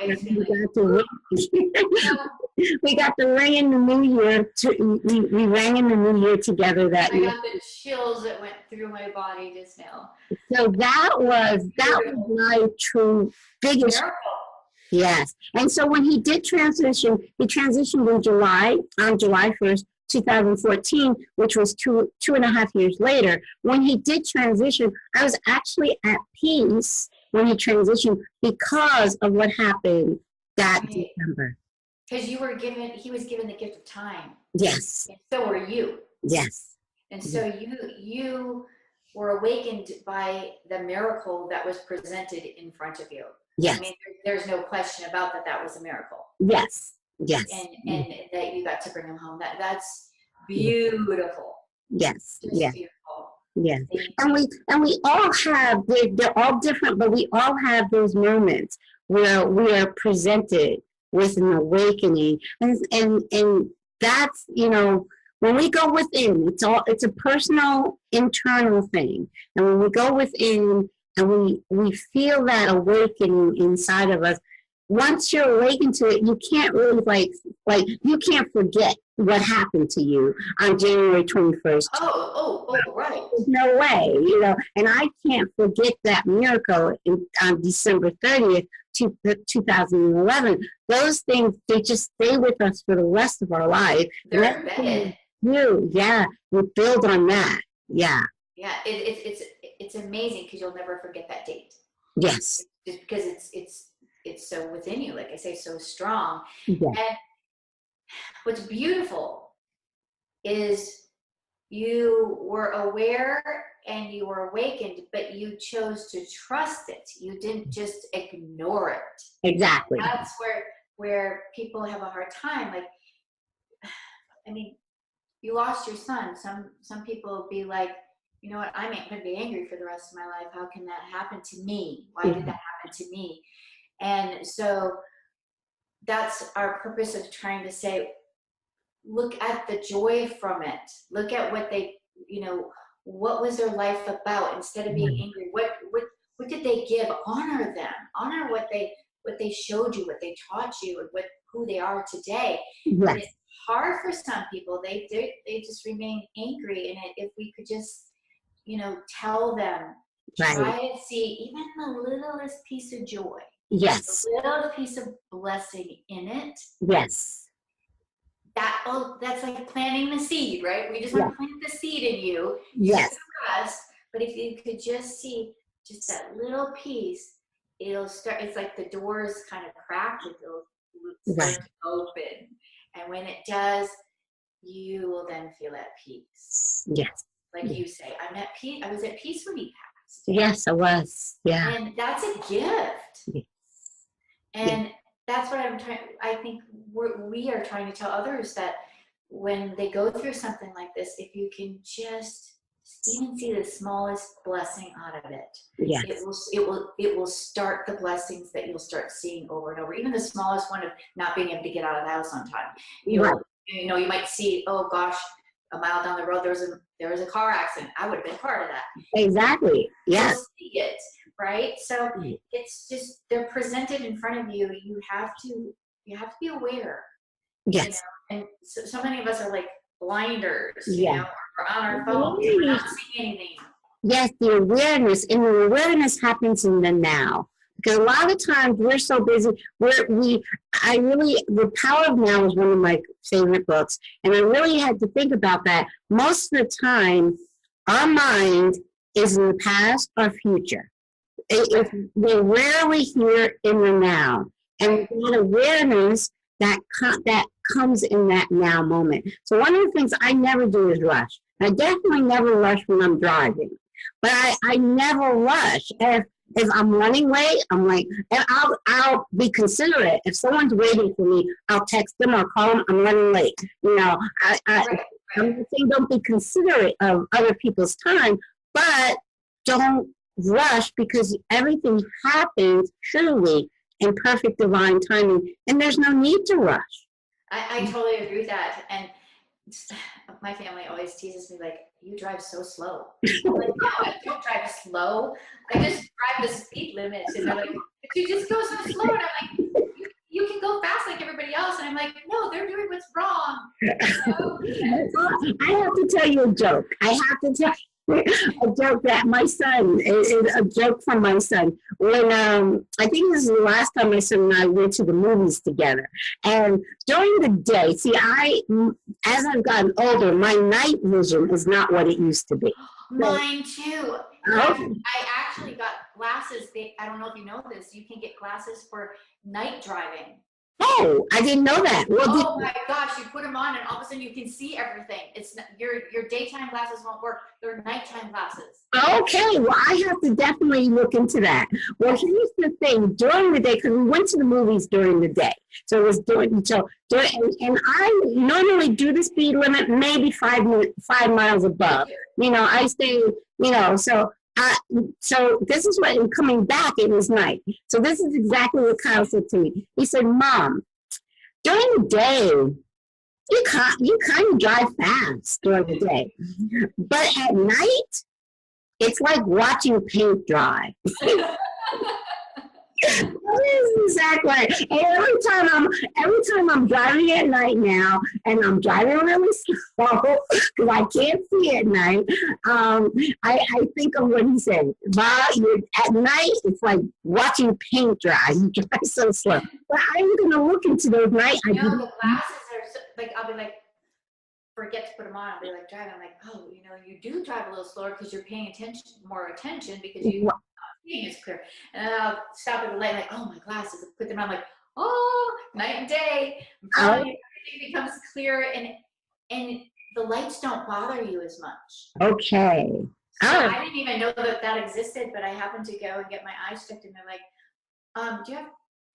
we got to ring in the new year. We rang in the new year together that year. I got the chills that went through my body just now. So that was my true biggest. Miracle. Yes. And so when he did transition, he transitioned on July 1st, 2014, which was 2.5 years later. When he did transition, I was actually at peace when he transitioned because of what happened that December. Because he was given the gift of time. Yes. And so were you. Yes. And so you were awakened by the miracle that was presented in front of you. Yes. I mean, there's no question about that was a miracle. Yes. Yes. And that you got to bring him home. That's beautiful. Yes. Just yes. beautiful. Yes. And we all have, they're all different, but we all have those moments where we are presented with an awakening. And that's, you know, when we go within, it's a personal internal thing. And when we go within and we feel that awakening inside of us, once you're awakened to it, you can't really like you can't forget what happened to you on January 21st. Right. There's no way, you know, and I can't forget that miracle on December 30th, 2011. Those things, they just stay with us for the rest of our life. They're embedded. Yeah, we build on that. Yeah. Yeah, it's amazing because you'll never forget that date. Yes. Just because it's so within you, like I say, so strong. Yeah. And what's beautiful is you were aware and you were awakened, but you chose to trust it. You didn't just ignore it. Exactly. That's where people have a hard time. Like, I mean, you lost your son. Some people will be like, you know what, I'm going to be angry for the rest of my life. How can that happen to me? Why did that happen to me? And so that's our purpose of trying to say, look at the joy from it. Look at what they, you know, what was their life about? Instead of being angry, what did they give? Honor them. Honor what they showed you, what they taught you, and who they are today. Yes. And it's hard for some people. They just remain angry. And if we could just, you know, tell them, try to see even the littlest piece of joy. Yes. A little piece of blessing in it. Yes. That's like planting the seed, right? We just want to plant the seed in you. Yes. But if you could just see just that little piece, it'll start. It's like the doors kind of cracked. It'll start to open, and when it does, you will then feel at peace. Yes. Like you say, I'm at peace. I was at peace when he passed. Yes, I was. Yeah. And that's a gift. Yes. And that's what I think we are trying to tell others, that when they go through something like this, if you can just even see the smallest blessing out of it, yes. it will start the blessings that you'll start seeing over and over. Even the smallest one of not being able to get out of the house on time. You know, you might see, oh gosh, a mile down the road there was a car accident. I would have been part of that. Exactly. Yes. You'll see it. Right? So it's just, they're presented in front of you. You have to be aware. Yes. You know? And so many of us are like blinders, you know, or on our phones. We're not seeing anything. Yes, the awareness, and the awareness happens in the now. Because a lot of times we're so busy. The Power of Now is one of my favorite books, and I really had to think about that. Most of the time, our mind is in the past or future. We're rarely here in the now, and that awareness that comes in that now moment. So one of the things I never do is rush. I definitely never rush when I'm driving, but I never rush. If I'm running late, I'm like, and I'll be considerate. If someone's waiting for me, I'll text them or call them. I'm running late. You know, I'm not saying don't be considerate of other people's time, but don't rush, because everything happens truly in perfect divine timing, and there's no need to rush. I totally agree with that. And my family always teases me, like, you drive so slow. I'm like, no, I don't drive slow. I just drive the speed limits. And they're like, but you just go so slow. And I'm like, you can go fast like everybody else. And I'm like, no, they're doing what's wrong. You know? I have to tell you a joke. A joke that my son, is a joke from my son. When I think this is the last time my son and I went to the movies together. And during the day, see, as I've gotten older, my night vision is not what it used to be. Mine too. Oh. I actually got glasses. I don't know if you know this. You can get glasses for night driving. Oh, I didn't know that. Well, oh my gosh, you put them on and all of a sudden you can see everything. It's not, your daytime glasses won't work. They're nighttime glasses. okay, well, I have to definitely look into that. Well, here's the thing. During the day, because we went to the movies during the day. So it was and I normally do the speed limit maybe 5 miles above. I stay, so this is what, and coming back, it was night. So this is exactly what Kyle said to me. He said, Mom, during the day, you kind of drive fast during the day. But at night, it's like watching paint dry. Exactly. And every time I'm driving at night now, and I'm driving really slow because I can't see at night. I think of what he said. At night, it's like watching paint dry. You drive so slow. But I'm gonna look into those night. The glasses are like, I'll be like, forget to put them on. I'll be like driving. I'm like, oh, you do drive a little slower because you're paying more attention because you. Seeing is clear, and then I'll stop at the light, like, oh, my glasses, put them on, like, oh, night and day. Everything becomes clear, and the lights don't bother you as much. Okay. So I didn't even know that existed, but I happened to go and get my eyes checked, and they're like, do you have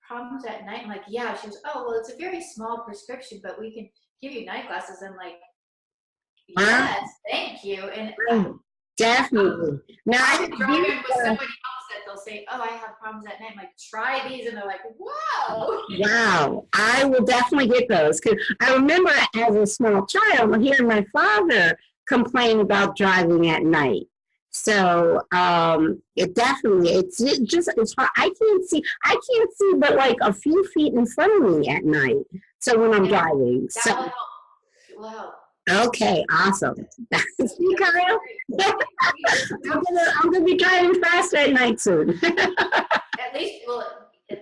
problems at night? I'm like, yeah. She goes, oh, well, it's a very small prescription, but we can give you night glasses. I'm like, yes, thank you. And definitely. Now I've been driving with somebody else that they'll say, oh, I have problems at night. I'm like, try these. And they're like, wow. Wow. I will definitely get those. Because I remember as a small child hearing my father complain about driving at night. So it's hard. I can't see but like a few feet in front of me at night. So when I'm driving. That will help. Okay, awesome. See, Kyle? I'm gonna be driving faster at night soon. At least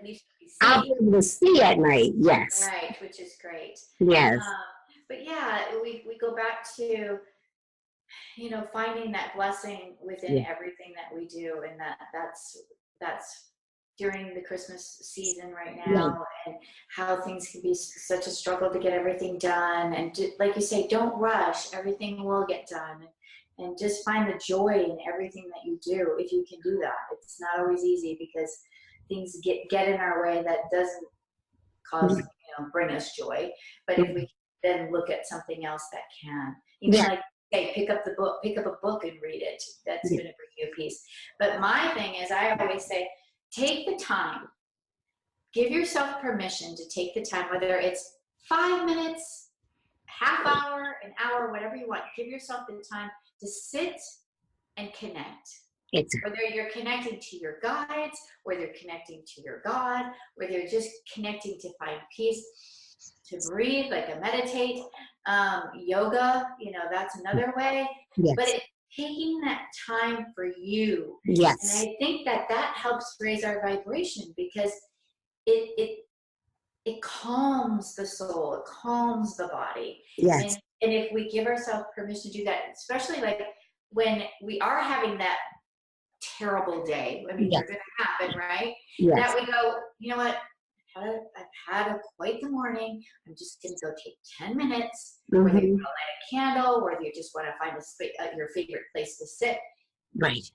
we see. I'll be able to see at night. Yes. Right, which is great. Yes. But yeah, we go back to finding that blessing within everything that we do, and that's during the Christmas season right now, and how things can be such a struggle to get everything done. And like you say, don't rush. Everything will get done. And just find the joy in everything that you do, if you can do that. It's not always easy because things get in our way that doesn't cause, bring us joy. But if we then look at something else that can, like, hey, pick up a book and read it. That's going to bring you peace. But my thing is, I always say, take the time. Give yourself permission to take the time, whether it's 5 minutes, half hour, an hour, whatever you want. Give yourself the time to sit and connect. Whether you're connecting to your guides, whether you're connecting to your God, whether you're just connecting to find peace, to breathe, like a meditate, yoga, that's another way. Yes. But taking that time for you. Yes. And I think that helps raise our vibration because it calms the soul, it calms the body. Yes. And if we give ourselves permission to do that, especially like when we are having that terrible day, I mean, it's going to happen, right? Yes. That we go, you know what? I've had quite the morning. I'm just going to go take 10 minutes, whether you want to light a candle, whether you just want to find your favorite place to sit. Right.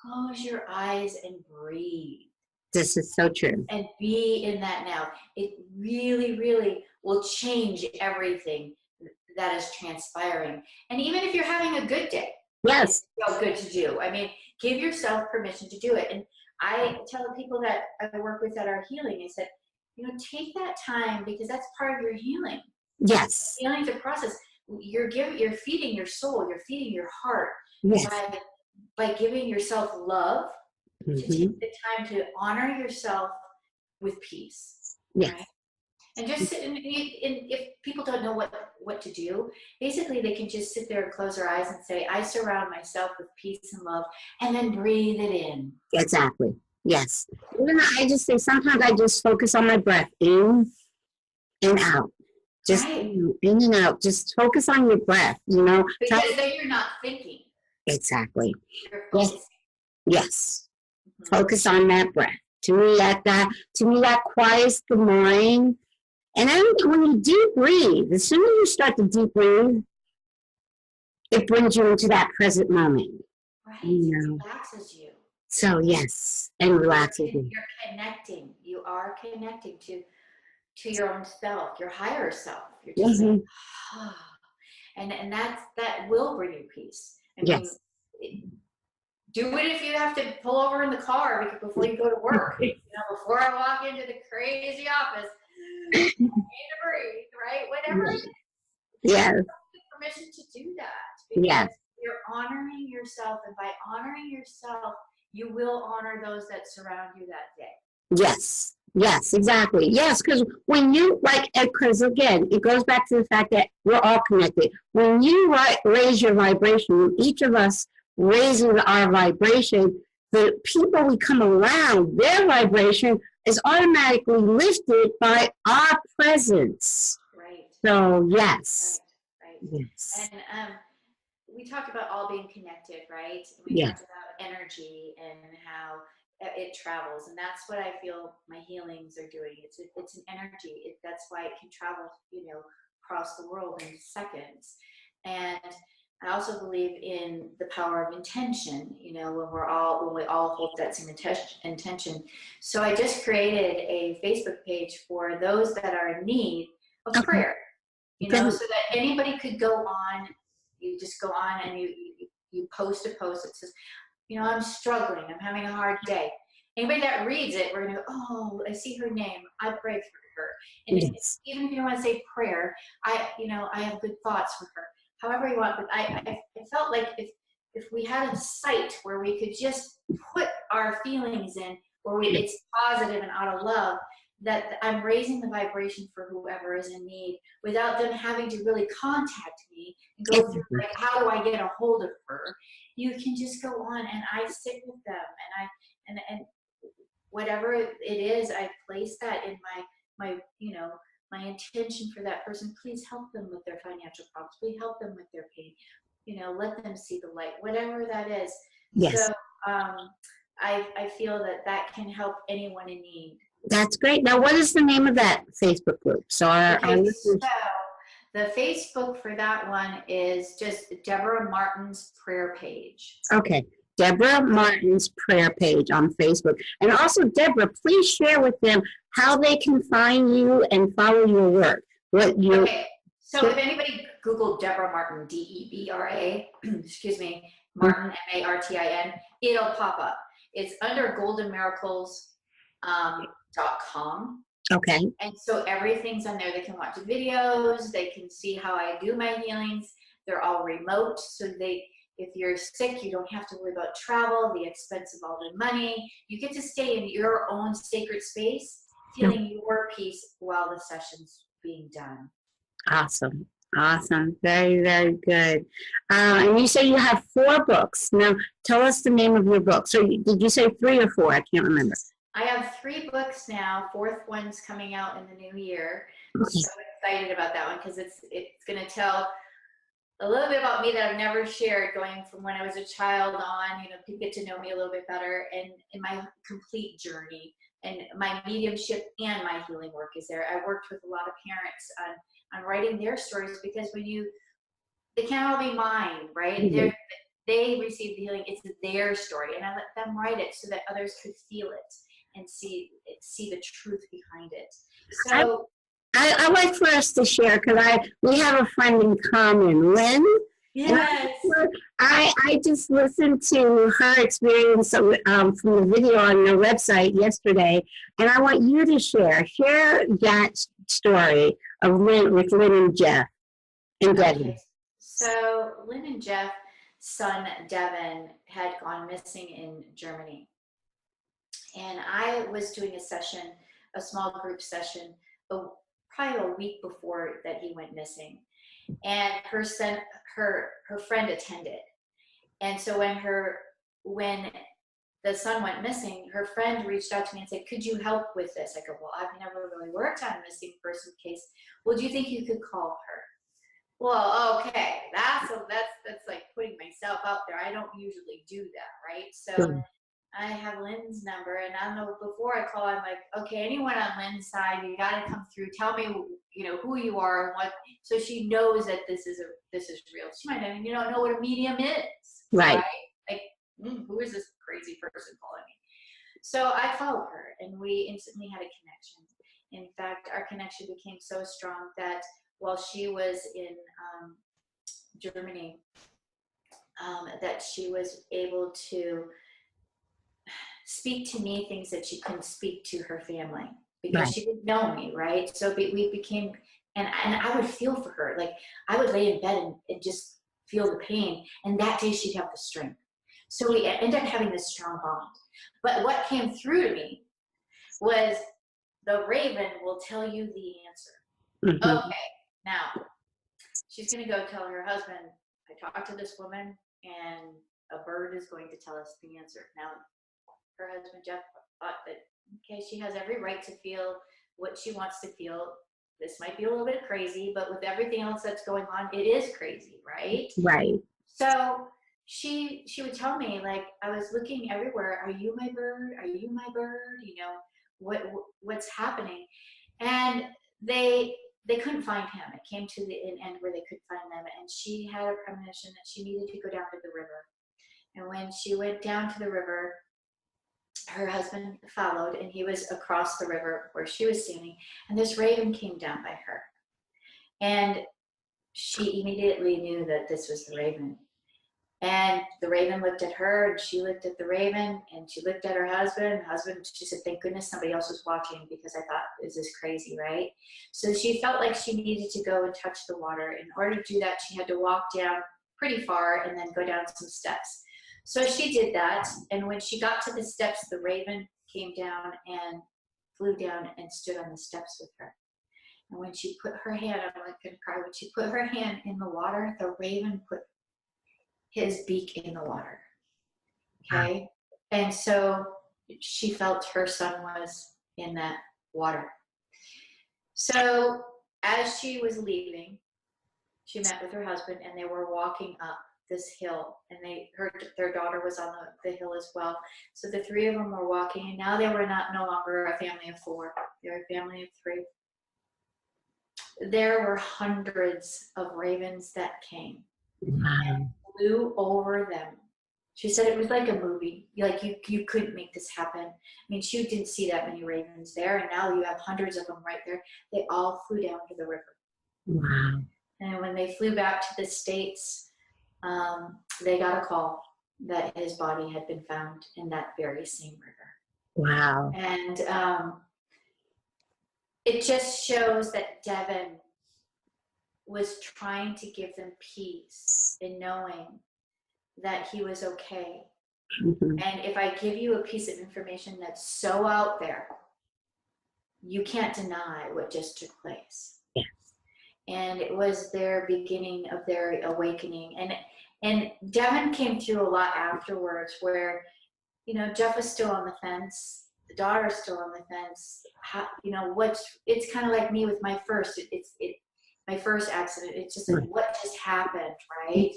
Close your eyes and breathe. This is so true. And be in that now. It really, really will change everything that is transpiring. And even if you're having a good day, yes, it's so good to do. I mean, give yourself permission to do it. And I tell the people that I work with that are healing, I said, take that time because that's part of your healing. Yes. Healing's a process. You're feeding your soul, you're feeding your heart by giving yourself love, to take the time to honor yourself with peace. Yes. Right? And just sit and if people don't know what to do, basically they can just sit there and close their eyes and say, I surround myself with peace and love, and then breathe it in. Exactly. Yes. I just say sometimes I just focus on my breath, in and out. Just in and out. Just focus on your breath, Because then you're not thinking. Exactly. You're focusing. Yes. Focus on that breath. To me, that quiets the mind And then when you deep breathe, as soon as you start to deep breathe, it brings you into that present moment. Right. You It know? relaxes you. So yes, and relaxes you. You're connecting. You are connecting to your own self, your higher self. You're just like, and that will bring you peace. I mean, do it if you have to pull over in the car before you go to work. You know, before I walk into the crazy office, I need to breathe, right? Whatever it is. Yes. You have permission to do that because you're honoring yourself, and by honoring yourself, you will honor those that surround you that day. Yes. Yes, exactly. Yes, because when you, like, because again, it goes back to the fact that we're all connected. When you raise your vibration, each of us raising our vibration, the people we come around, their vibration is automatically lifted by our presence. Right. So, yes. Right. Yes. And we talked about all being connected, right? We talked about energy and how it travels, and that's what I feel my healings are doing. It's an energy. That's why it can travel, you know, across the world in seconds. And I also believe in the power of intention. You know, when we all hold that same intention. So I just created a Facebook page for those that are in need of prayer. You know, so that anybody could go on. You just go on and you post a post that says, you know, I'm struggling. I'm having a hard day. Anybody that reads it, we're going to go, oh, I see her name. I pray for her. And even if you don't want to say prayer, I have good thoughts for her. However you want. But I felt like if we had a site where we could just put our feelings in, where it's positive and out of love, that I'm raising the vibration for whoever is in need without them having to really contact me and go through, like, how do I get a hold of her? You can just go on and I sit with them and whatever it is, I place that in my my intention for that person. Please help them with their financial problems. Please help them with their pain. You know, let them see the light, whatever that is. Yes. So I feel that can help anyone in need. That's great. Now, what is the name of that Facebook group? So the Facebook for that one is just Debra Martin's prayer page. Okay. Debra Martin's prayer page on Facebook. And also, Debra, please share with them how they can find you and follow your work. Okay. So if anybody Google Debra Martin, Debra, excuse me, Martin, Martin, it'll pop up. It's under goldenmiracles.com. Okay. And so everything's on there. They can watch the videos. They can see how I do my healings. They're all remote. So if you're sick, you don't have to worry about travel, the expense of all the money. You get to stay in your own sacred space, feeling your peace while the session's being done. Awesome. Awesome. Very, very good. And you say you have 4 books. Now, tell us the name of your book. So did you say 3 or 4? I can't remember. I have 3 books now. 4th one's coming out in the new year. I'm so excited about that one because it's going to tell a little bit about me that I've never shared, going from when I was a child on, you know, people get to know me a little bit better, and in my complete journey, and my mediumship and my healing work is there. I worked with a lot of parents on writing their stories, because they can't all be mine, right? Mm-hmm. They receive the healing, it's their story, and I let them write it so that others could feel it and see the truth behind it. So I like for us to share, because we have a friend in common, Lynn. Yes. I just listened to her experience from the video on your website yesterday, and I want you to share that story of Lynn with Lynn and Jeff and Devin. Okay. So Lynn and Jeff's son Devin had gone missing in Germany, and I was doing a small group session, probably a week before that he went missing, and her friend attended. And so when the son went missing, her friend reached out to me and said, could you help with this? I go, well, I've never really worked on a missing person case. Well, do you think you could call her? Well, okay, that's like putting myself out there. I don't usually do that, right? So I have Lynn's number, and I don't know, before I call, I'm like, okay, anyone on Lynn's side, you got to come through. Tell me, who you are and what, so she knows that this is real. She might not even know what a medium is, Right. Like, who is this crazy person calling me? So I called her, and we instantly had a connection. In fact, our connection became so strong that while she was in Germany, that she was able to speak to me things that she couldn't speak to her family, because Right. she didn't know me, right? So we became, and I would feel for her. Like, I would lay in bed and just feel the pain, and that day she'd have the strength. So we ended up having this strong bond. But what came through to me was, the raven will tell you the answer. Mm-hmm. Okay, now she's going to go tell her husband, I talked to this woman, and a bird is going to tell us the answer. Now, her husband Jeff thought that, okay, she has every right to feel what she wants to feel. This might be a little bit crazy, but with everything else that's going on, it is crazy, right? Right. So she would tell me, like, I was looking everywhere. Are you my bird? Are you my bird? What's happening? And they couldn't find him. It came to the end where they couldn't find them, and she had a premonition that she needed to go down to the river. And when she went down to the river, her husband followed, and he was across the river where she was standing, and this raven came down by her. And she immediately knew that this was the raven. And the raven looked at her, and she looked at the raven, and she looked at her husband. She said, thank goodness somebody else was watching, because I thought, is this crazy, right? So she felt like she needed to go and touch the water. In order to do that, she had to walk down pretty far and then go down some steps. So she did that, and when she got to the steps, the raven came down and flew down and stood on the steps with her. And when she put her hand, I'm not going to cry, when she put her hand in the water, the raven put his beak in the water. Okay? And so she felt her son was in that water. So as she was leaving, she met with her husband, and they were walking up this hill, and their daughter was on the hill as well. So the three of them were walking, and now they were no longer a family of four. They were a family of three. There were hundreds of ravens that came and flew over them. She said it was like a movie. Like, you couldn't make this happen. I mean, she didn't see that many ravens there, and now you have hundreds of them right there. They all flew down to the river. Wow. And when they flew back to the States, they got a call that his body had been found in that very same river. Wow. And it just shows that Devin was trying to give them peace in knowing that he was okay. Mm-hmm. And if I give you a piece of information that's so out there, you can't deny what just took place. Yes. And it was their beginning of their awakening. And Devin came through a lot afterwards where, Jeff was still on the fence. The daughter's still on the fence. It's kind of like me with my first, my first accident. It's just like, what just happened, right?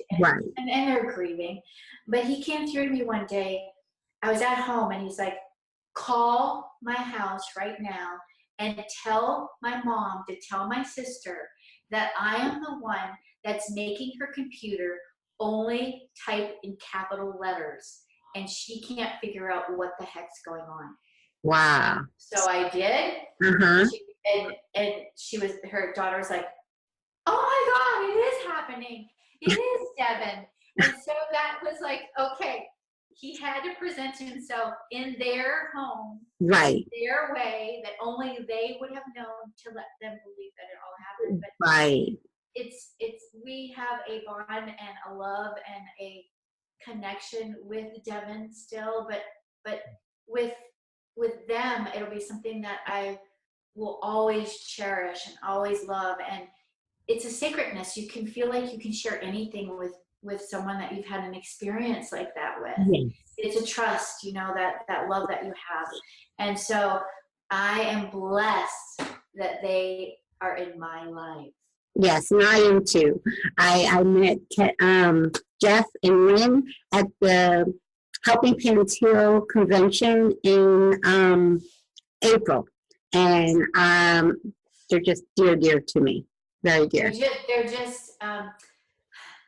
And they're grieving. But he came through to me one day. I was at home, and he's like, call my house right now and tell my mom to tell my sister that I am the one that's making her computer only type in capital letters, and she can't figure out what the heck's going on. Wow. So I did. Uh-huh. Her daughter was like, oh my God, it is happening. It is Devin. And so that was like, okay, he had to present himself in their home, right, their way, that only they would have known to let them believe that it all happened. But right. We have a bond and a love and a connection with Devin still, but with them, it'll be something that I will always cherish and always love. And it's a sacredness. You can feel like you can share anything with someone that you've had an experience like that with. Yes. It's a trust, that love that you have. And so I am blessed that they are in my life. Yes, and I am too. I met Jeff and Lynn at the Helping Parents Heal convention in April. And they're just dear to me. Very dear. They're just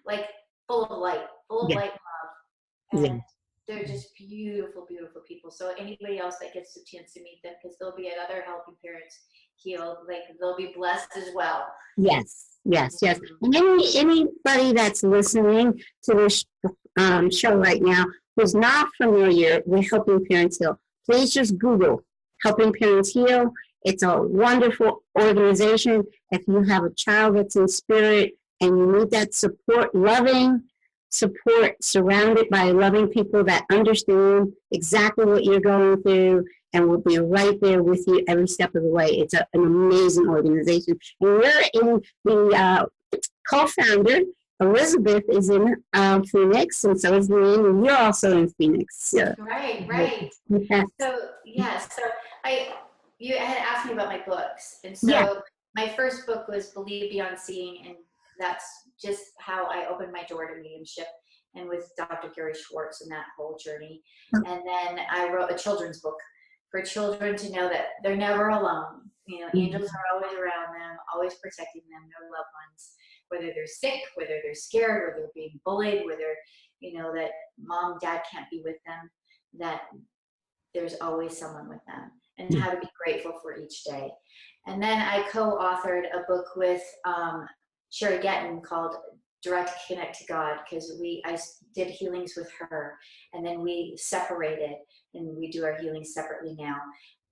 like full of light and love. And they're just beautiful, beautiful people. So anybody else that gets the chance to meet them, because they'll be at other Helping Parents Heal, like they'll be blessed as well. Yes. And anybody that's listening to this show right now who's not familiar with Helping Parents Heal, please just Google Helping Parents Heal. It's a wonderful organization. If you have a child that's in spirit and you need that support, loving support, surrounded by loving people that understand exactly what you're going through and will be right there with you every step of the way. It's an amazing organization. And we're in the co-founder, Elizabeth, is in Phoenix, and so is Lynn, and you're also in Phoenix. So. Right. Yeah. So you had asked me about my books, and so my first book was Believe Beyond Seeing, and that's just how I opened my door to mediumship, and with Dr. Gary Schwartz and that whole journey. And then I wrote a children's book for children to know that they're never alone. You know, angels are always around them, always protecting them, their loved ones, whether they're sick, whether they're scared, whether they're being bullied, whether, you know, that mom, dad can't be with them, that there's always someone with them, and how to be grateful for each day. And then I co-authored a book with Sherry Getton called Direct Connect to God, because I did healings with her, and then we separated, and we do our healings separately now.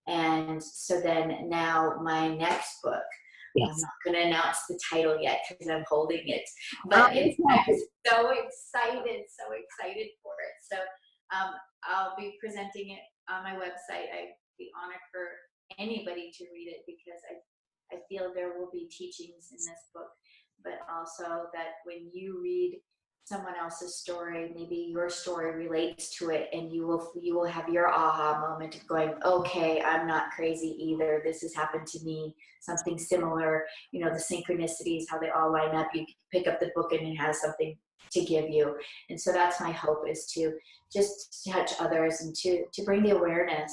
And so then now my next book, I'm not going to announce the title yet because I'm holding it, but I'm so excited for it. So I'll be presenting it on my website. I'd be honored for anybody to read it, because I feel there will be teachings in this book, but also that when you read someone else's story, maybe your story relates to it, and you will have your aha moment of going, okay, I'm not crazy either. This has happened to me, something similar. You know, the synchronicities, how they all line up. You pick up the book and it has something to give you. And so that's my hope, is to just touch others and to bring the awareness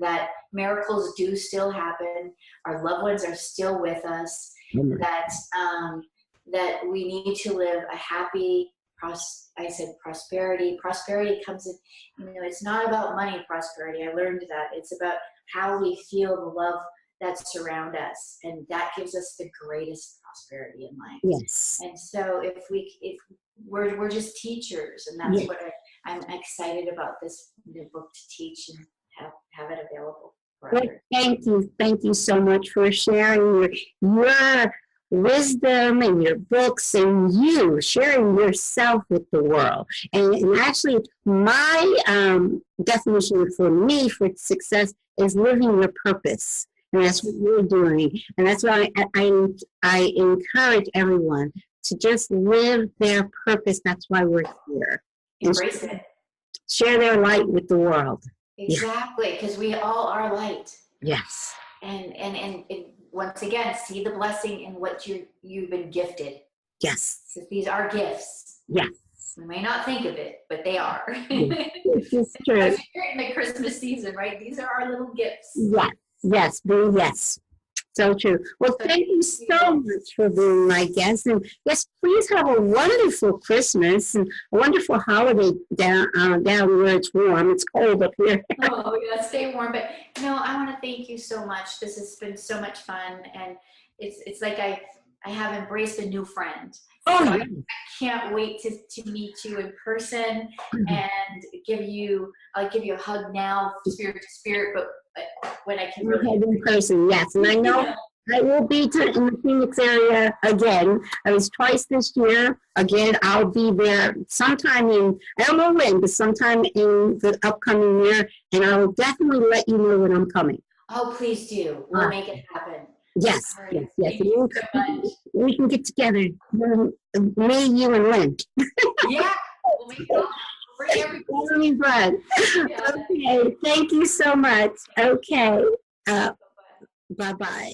that miracles do still happen. Our loved ones are still with us. That we need to live a happy, prosperity. Prosperity comes in, you know, it's not about money prosperity. I learned that. It's about how we feel the love that surround us, and that gives us the greatest prosperity in life. Yes. And so if we're just teachers, and that's what I'm excited about this new book to teach and have it available for others. Thank you so much for sharing your wisdom and your books, and you sharing yourself with the world. And actually, my definition for me for success is living your purpose. And that's what we're doing. And that's why I encourage everyone to just live their purpose. That's why we're here. Embrace it. Share their light with the world. Exactly, because we all are light. Yes. And once again, see the blessing in what you've been gifted. Yes. Because these are gifts. Yes. We may not think of it, but they are. It's true. Especially in the Christmas season, right? These are our little gifts. Yes. Yes. So true. Well, thank you so much for being my guest. And yes, please have a wonderful Christmas and a wonderful holiday down where it's warm. It's cold up here. Oh, yeah, stay warm. But, I want to thank you so much. This has been so much fun. And it's like I have embraced a new friend. Oh, so I can't wait to meet you in person and I'll give you a hug now, spirit to spirit, but when I can really in person, yes. And I know I will be in the Phoenix area again. I was twice this year. Again, I'll be there sometime I don't know when, but sometime in the upcoming year, and I will definitely let you know when I'm coming. Oh, please do. We'll make it happen. Yes. Right. Thank you so much. We can get together, me, you, and Lynn. Yeah, we'll make it all. Bring everybody. Okay, thank you so much. Okay, bye-bye.